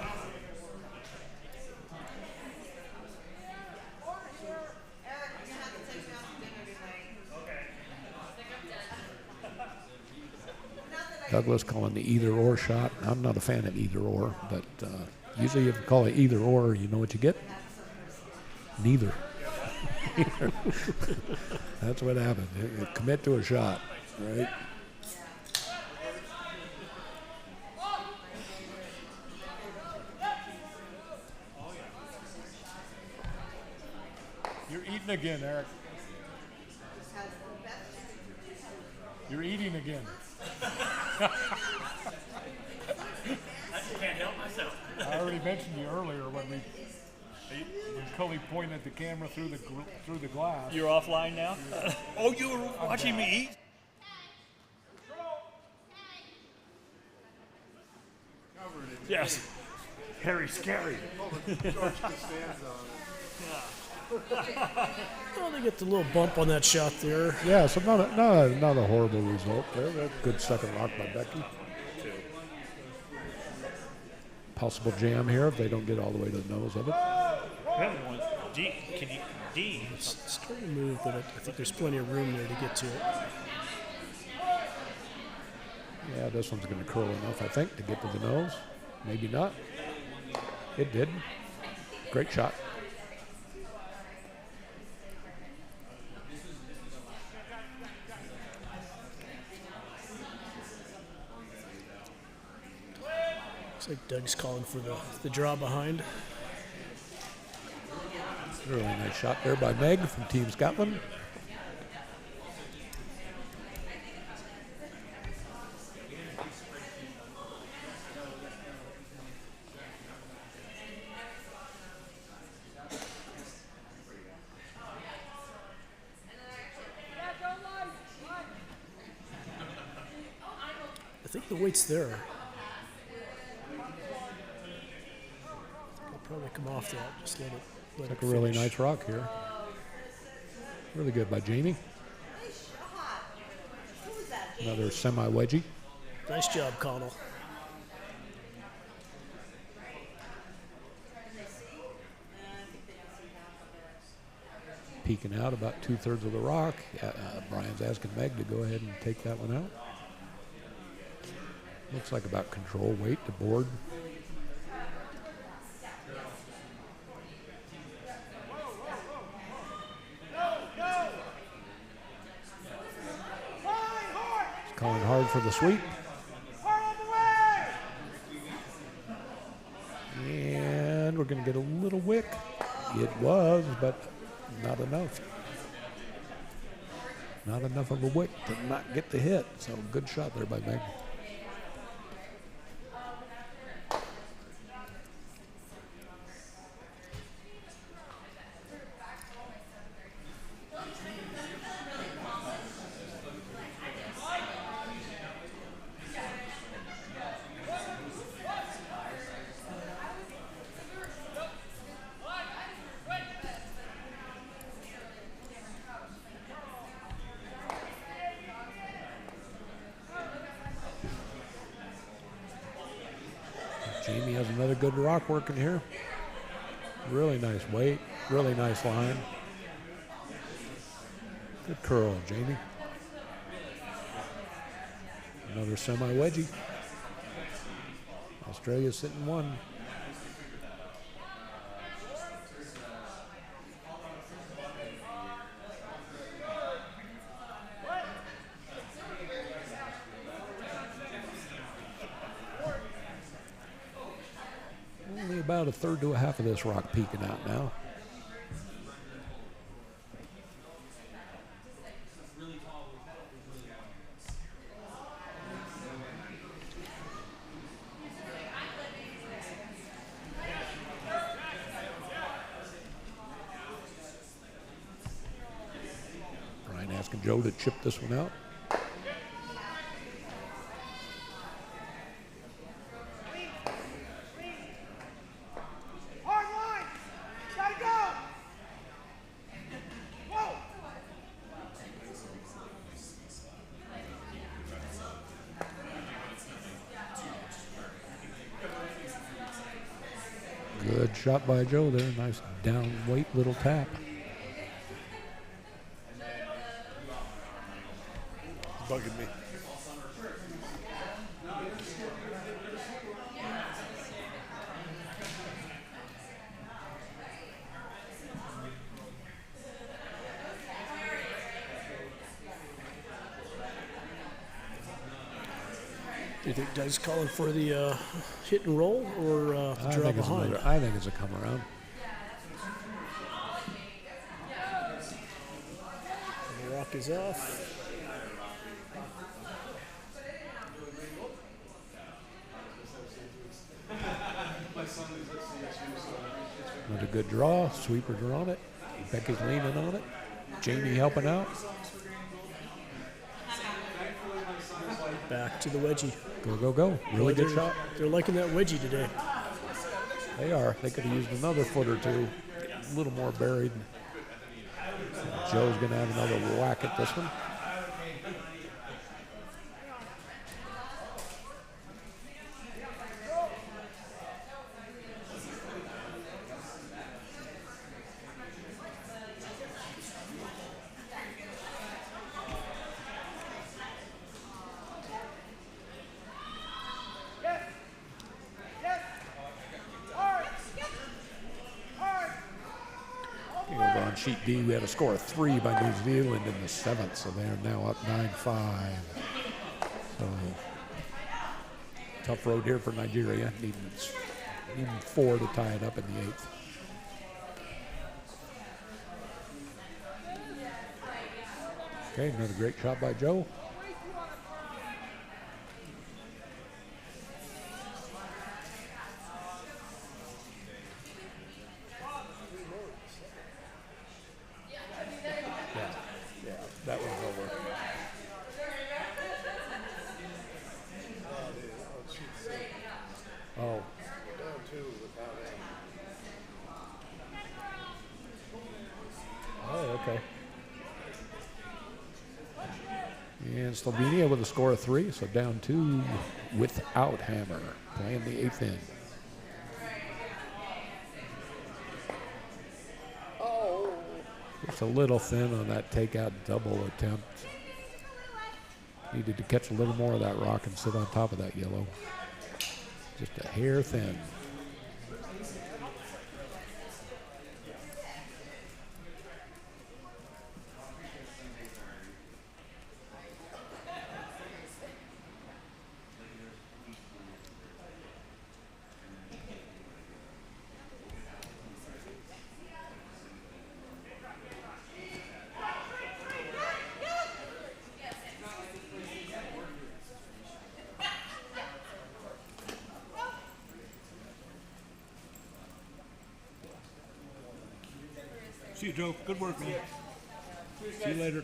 Douglas calling the either-or shot. I'm not a fan of either-or, but usually if you call it either-or, you know what you get? Neither. That's what happened. You commit to a shot, right? You're eating again, Eric. You're eating again. Can't help myself. I already mentioned to you earlier when we Cully pointing at the camera through the glass. You're offline now? Oh, you were watching me eat? Yes. Harry Scary. Well, they get the little bump on that shot there. Yeah, so not a horrible result there. That's a good second rock by Becky. Possible jam here if they don't get all the way to the nose of it. D. Can you D? It's starting to move, but I think there's plenty of room there to get to it. Yeah, this one's going to curl enough, I think, to get to the nose. Maybe not. It did. Great shot. Looks like Doug's calling for the draw behind. Really nice shot there by Meg from Team Scotland. I think the weight's there. I'll probably come off that. Just let it Like a really nice rock here. Really good by Jamie. Another semi-wedgie. Nice job, Connell. Peeking out about 2/3 of the rock. Brian's asking Meg to go ahead and take that one out. Looks like about control weight to board. He's calling hard for the sweep. And we're going to get a little wick. It was, but not enough. Not enough of a wick to not get the hit. So good shot there by Meg. Jamie has another good rock working here. Really nice weight, really nice line. Good curl, Jamie. Another semi-wedgie. Australia's sitting one. Only about 1/3 to 1/2 of this rock peeking out now. Brian asking Joe to chip this one out. Hard line. Gotta go. Whoa. Good shot by Joe there. Nice down weight little tap. Bugging me. Do you think Doug's calling for the hit and roll or the draw behind? I think it's a come around. The rock is off. Another good draw. Sweepers are on it. Becky's leaning on it. Jamie helping out. Back to the wedgie. Go, go, go. Really good shot. They're liking that wedgie today. They are. They could have used another foot or two. A little more buried. Joe's going to have another whack at this one. Over on sheet D, we had a score of 3 by New Zealand in the 7th, so they are now up 9-5. So tough road here for Nigeria, needing 4 to tie it up in the 8th. Okay, another great shot by Joe. That one's over. Oh. Down 2 without A. Oh, okay. And Slovenia with a score of 3, so down 2 without Hammer, playing the 8th end. Just a little thin on that takeout double attempt. Needed to catch a little more of that rock and sit on top of that yellow. Just a hair thin. See you, Joe. Good work, man. See you later.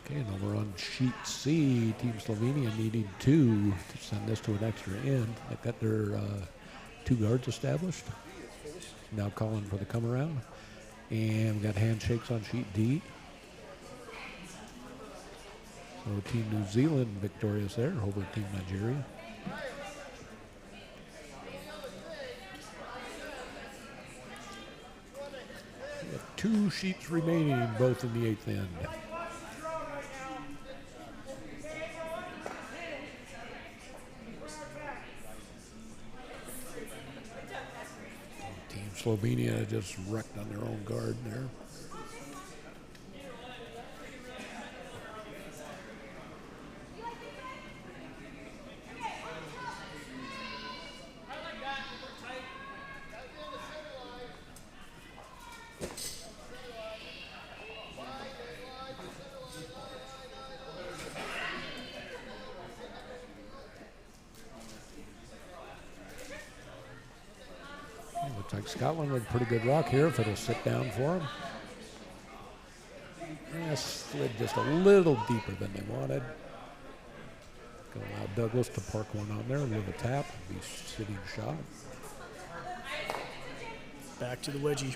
Okay, and over on sheet C, Team Slovenia needing 2 to send this to an extra end. They've got their 2 guards established. Now calling for the come around. And we got handshakes on sheet D. So Team New Zealand victorious there over Team Nigeria. We have 2 sheets remaining, both in the 8th end. Team Slovenia just wrecked on their own guard there. Looks like Scotland with a pretty good rock here if it'll sit down for them. Yeah, slid just a little deeper than they wanted. Gonna allow Douglas to park one on there with a tap. Be sitting shot. Back to the wedgie.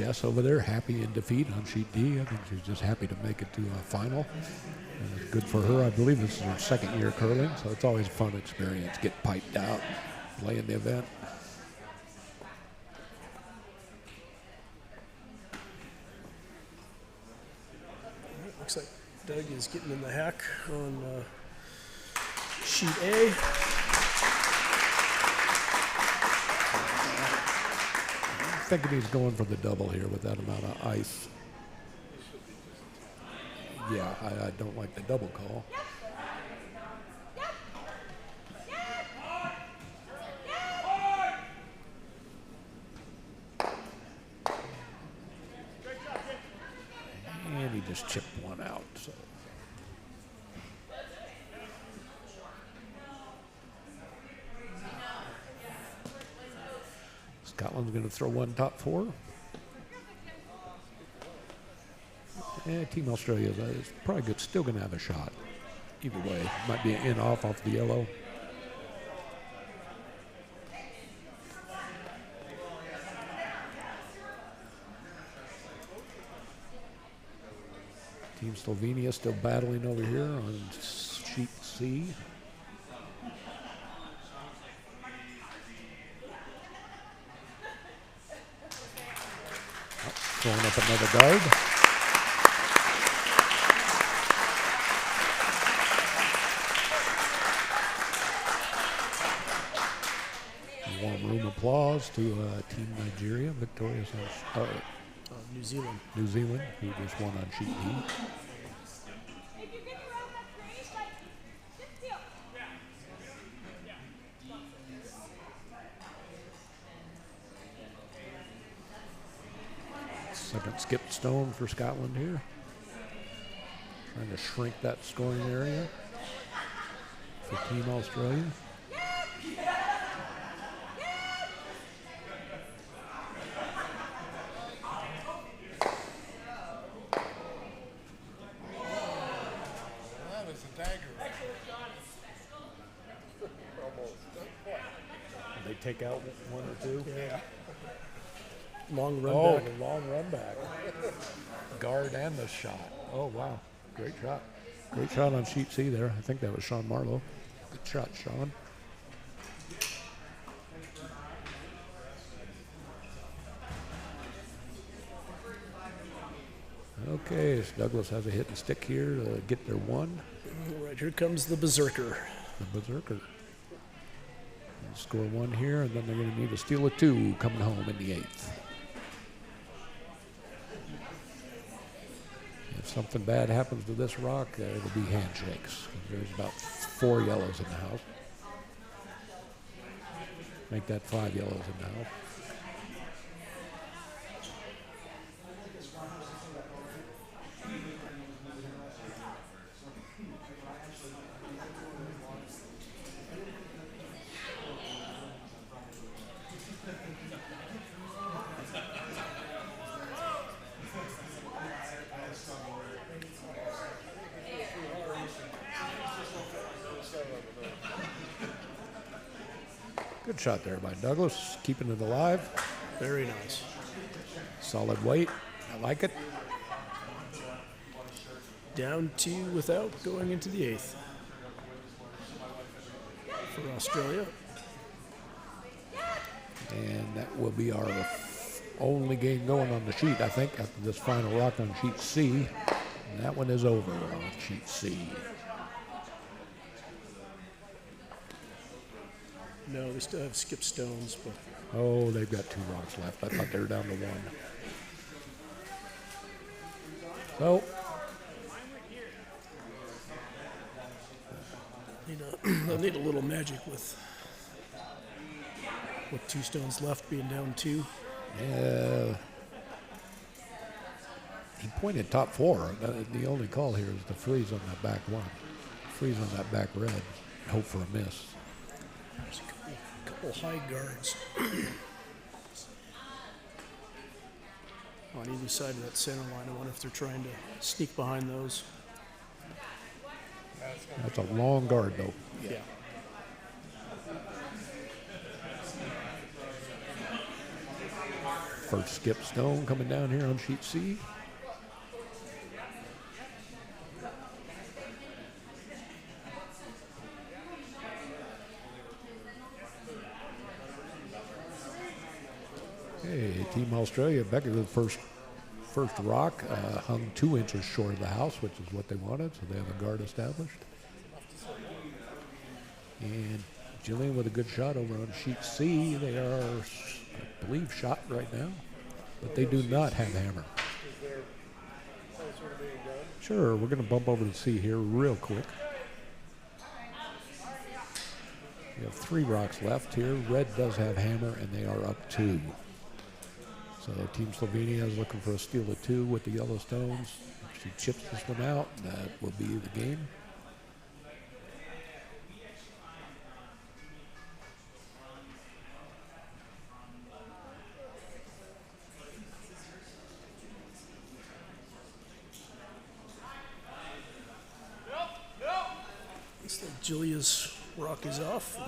Jess over there, happy in defeat on sheet D. I think she's just happy to make it to a final. Good for her. I believe this is her second year curling, so it's always a fun experience. Get piped out, play in the event. Looks like Doug is getting in the hack on sheet A. I'm thinking he's going for the double here with that amount of ice. Yeah, I don't like the double call. And he just chipped one out. So. Scotland's going to throw one top four. Yeah, Team Australia is probably good, still going to have a shot. Either way, might be an in-off off the yellow. Team Slovenia still battling over here on sheet C. Oh, throwing up another guard. Warm room applause to Team Nigeria, victorious on New Zealand. New Zealand, who just won on sheet D. Second skip stone for Scotland here. Trying to shrink that scoring area for Team Australia. That is a dagger. They take out one or two. Yeah. Long run Oh, back. the long run back. Guard and the shot. Oh, wow. Great shot. Great shot on sheet C there. I think that was Sean Marlowe. Good shot, Sean. Okay, so Douglas has a hit and stick here to get their one. All right, here comes the Berserker. The Berserker. They'll score one here, and then they're going to need a steal of two coming home in the eighth. If something bad happens to this rock, it'll be handshakes. There's about 4 yellows in the house. Make that 5 yellows in the house. Good shot there by Douglas, keeping it alive. Very nice. Solid weight. I like it. Down 2 without going into the eighth for Australia. And that will be our only game going on the sheet, I think, after this final rock on sheet C. And that one is over on sheet C. No, they still have skip stones, but Oh, they've got 2 rocks left. I thought they were down to 1. So, they'll need a little magic with 2 stones left, being down 2. he pointed top 4. The only call here is to freeze on that back one. Freeze on that back red. Hope for a miss. There's a couple high guards on either side of that center line. I wonder if they're trying to sneak behind those. That's a long guard, though. Yeah. First skip stone coming down here on sheet C. Hey, Team Australia, back at the first rock, hung 2 inches short of the house, which is what they wanted, so they have a guard established. And Jillian with a good shot over on sheet C. They are, I believe, shot right now, but they do not have hammer. Sure, we're going to bump over to C here real quick. We have 3 rocks left here. Red does have hammer, and they are up 2. So Team Slovenia is looking for a steal of 2 with the yellow stones. If she chips this one out, that will be the game. Looks like Julia's rock is off.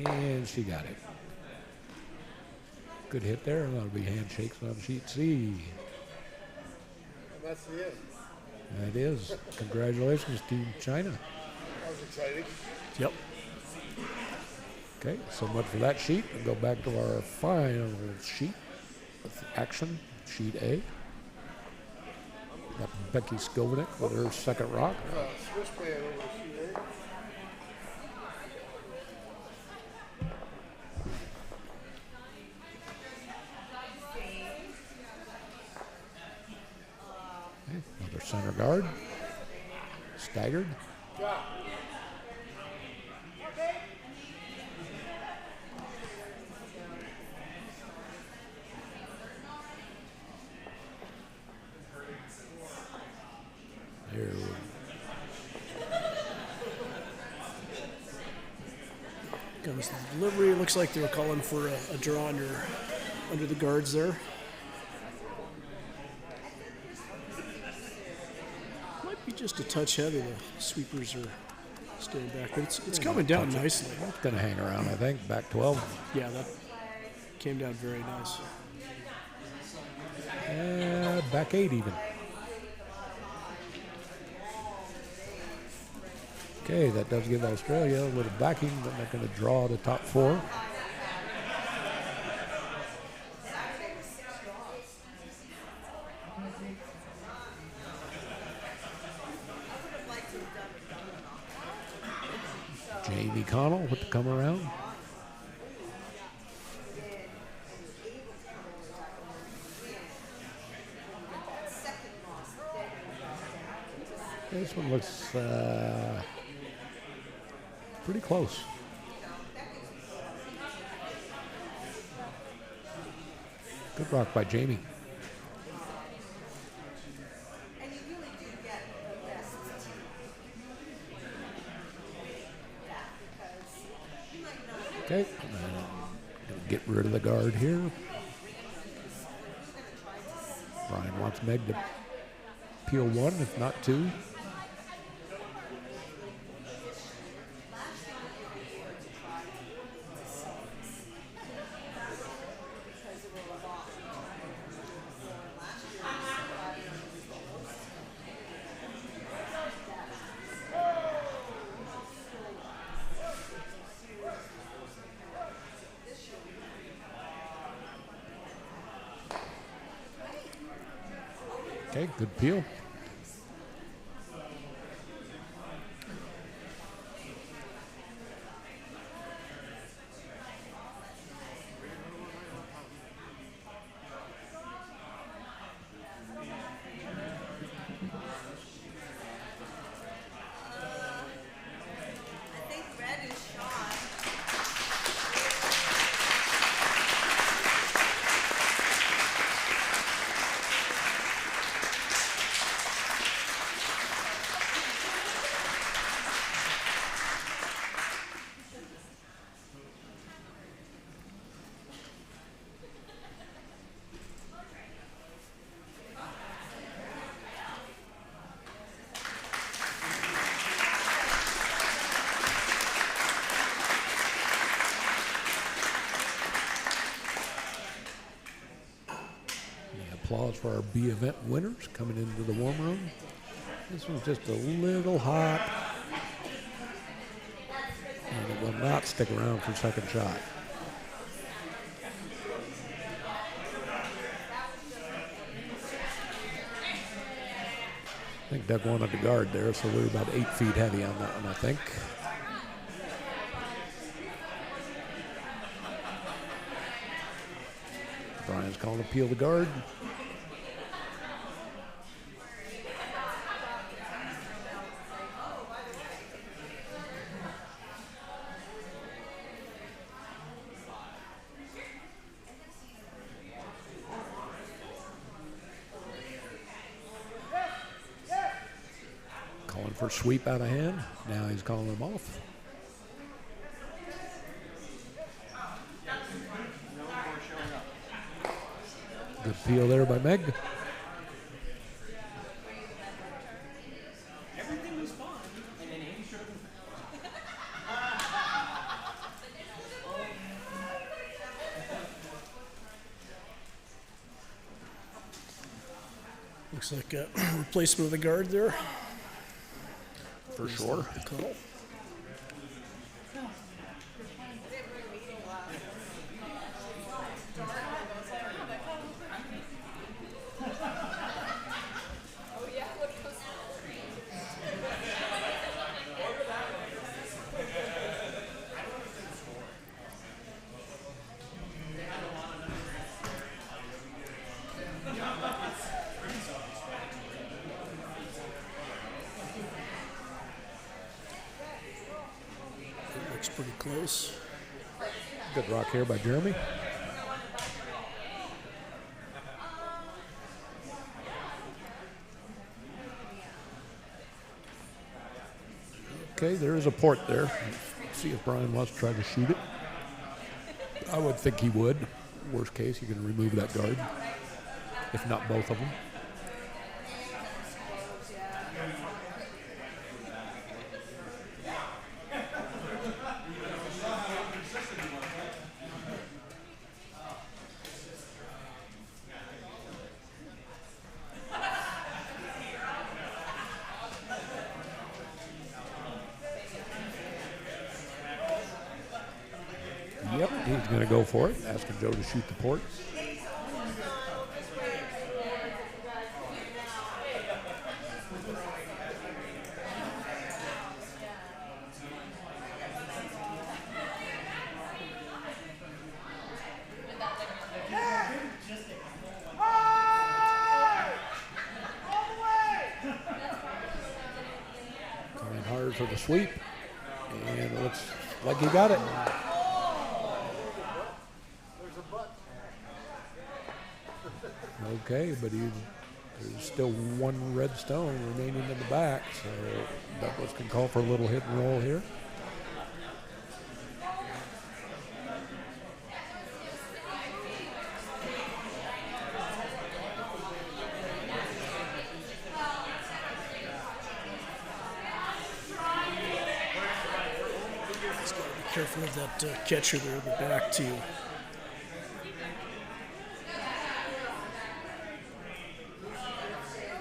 And she got it. Good hit there. That'll be handshakes on sheet C. And that's the end. That is. Congratulations, Team China. That was exciting. Yep. Okay, so much for that sheet. We'll go back to our final sheet with action, sheet A. Got Becky Skovanik with her second rock. Switchblade over to sheet A. Okay, another center guard. Staggered. Here we Comes the delivery. It looks like they were calling for a draw under the guards there. Might be just a touch heavy. The sweepers are staying back, but it's coming down nicely. It's going to hang around, I think. Back 12. Yeah, that came down very nice. Back 8 even. Okay, that does give Australia a little backing, but they're going to draw the top 4. Jamie Connell with the come around. This one looks pretty close. Good rock by Jamie. Okay, get rid of the guard here. Brian wants Meg to peel 1, if not 2. Okay, good peel. I think red is Sean. applause for our B event winners coming into the warm room. This one's just a little hot, and it will not stick around for second shot. I think Doug wanted to guard there, so we're about 8 feet heavy on that one, I think. Brian's calling to peel the guard. Calling for sweep out of hand. Now he's calling him off. Good peel there by Meg. Everything was fine. And then Amy showed him. Looks like a replacement of the guard there. For sure. Call. Looks pretty close. Good rock here by Jeremy. Okay, there is a port there. See if Brian wants to try to shoot it. I would think he would. Worst case, you can remove that guard, if not both of them. Yep, he's going to go for it. Asking Joe to shoot the port. Coming hard for the sweep. And it looks like he got it. Okay, but there's still one red stone remaining in the back, so Douglas can call for a little hit and roll here. Just gotta be careful of that catcher there, the back to you.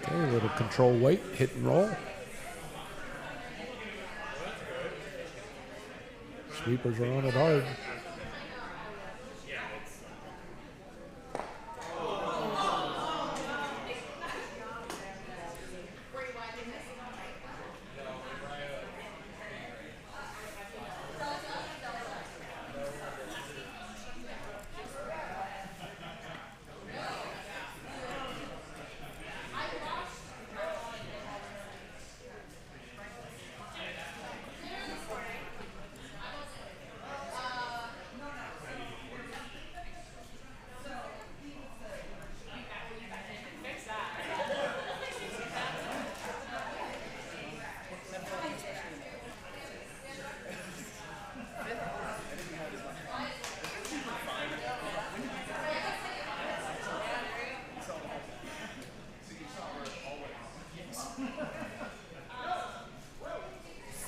Okay, a little control weight, hit and roll. Sweepers are on it hard.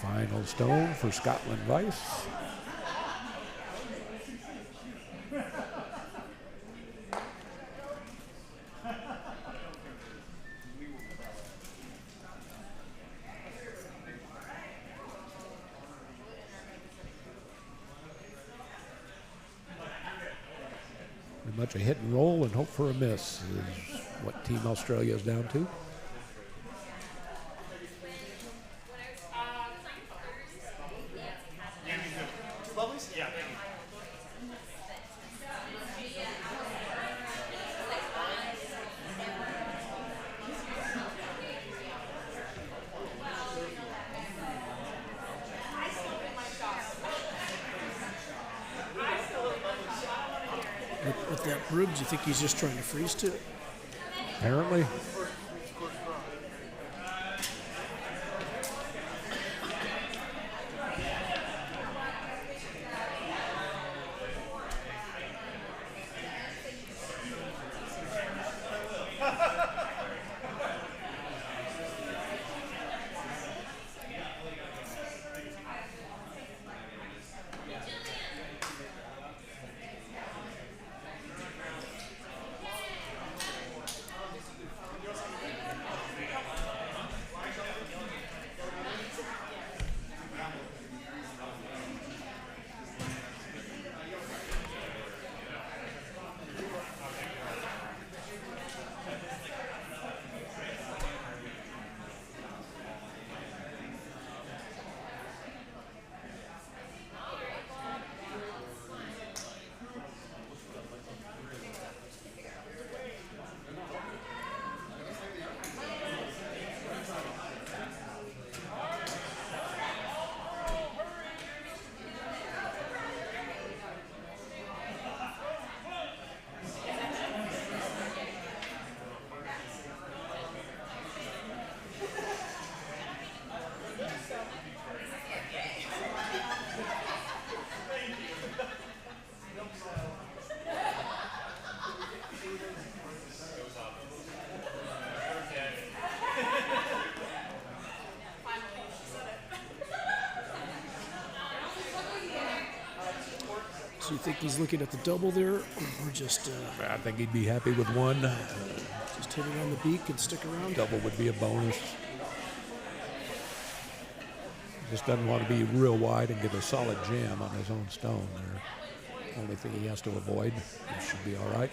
Final stone for Scotland Vice. Pretty much a hit and roll and hope for a miss is what Team Australia is down to. With that broom, do you think he's just trying to freeze to it? Apparently. So you think he's looking at the double there, or just I think he'd be happy with one. just hit it on the beak and stick around? Double would be a bonus. Just doesn't want to be real wide and get a solid jam on his own stone there. Only thing he has to avoid. It should be all right.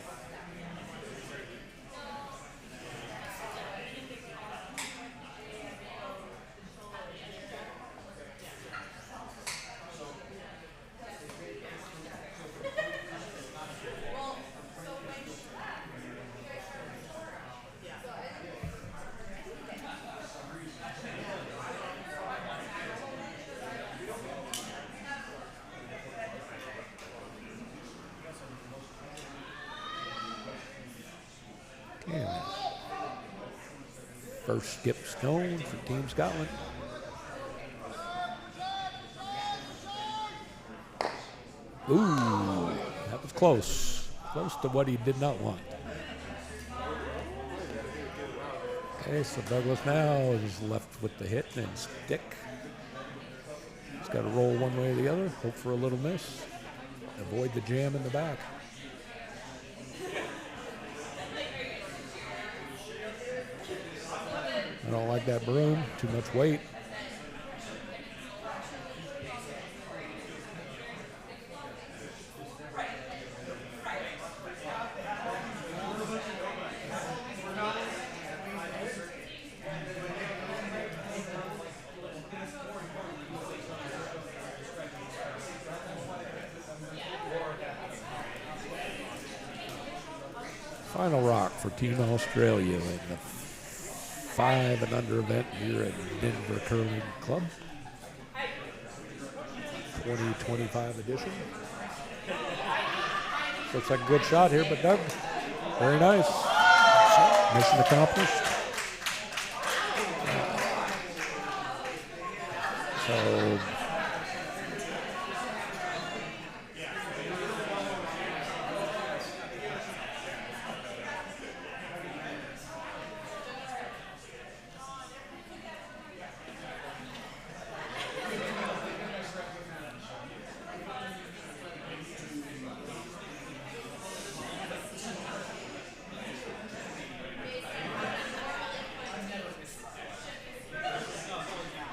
And first skip stone for Team Scotland. Ooh, that was close. Close to what he did not want. Okay, so Douglas now is left with the hit and stick. He's got to roll one way or the other, hope for a little miss. Avoid the jam in the back. I don't like that broom, too much weight. Final rock for Team Australia in the 5 and under event here at Denver Curling Club. 2025 edition. Looks like a good shot here, but Doug, very nice. Mission accomplished. So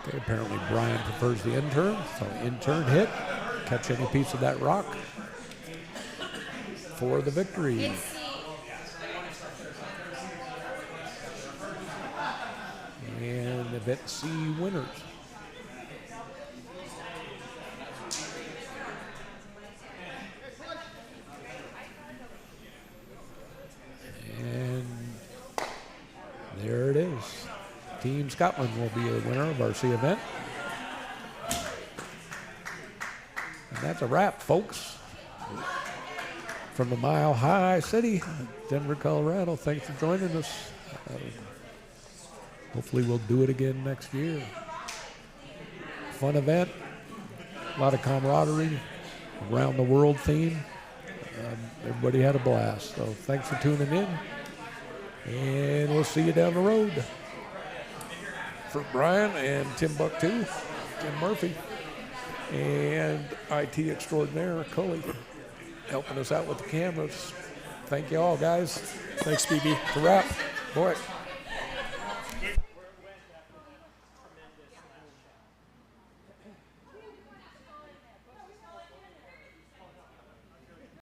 okay, apparently Brian prefers the intern, so intern hit, catch any piece of that rock. for the victory. And event C winners. And there it is. Team Scotland will be the winner of our C event. And that's a wrap, folks. From the Mile High City, Denver, Colorado. Thanks for joining us. Hopefully we'll do it again next year. Fun event, a lot of camaraderie, around the world theme. Everybody had a blast. So thanks for tuning in. And we'll see you down the road. For Brian and Timbuktu, Tim Murphy, and IT extraordinaire, Cully, helping us out with the cameras. Thank you all, guys. Thanks, BB. It's a wrap. Boy.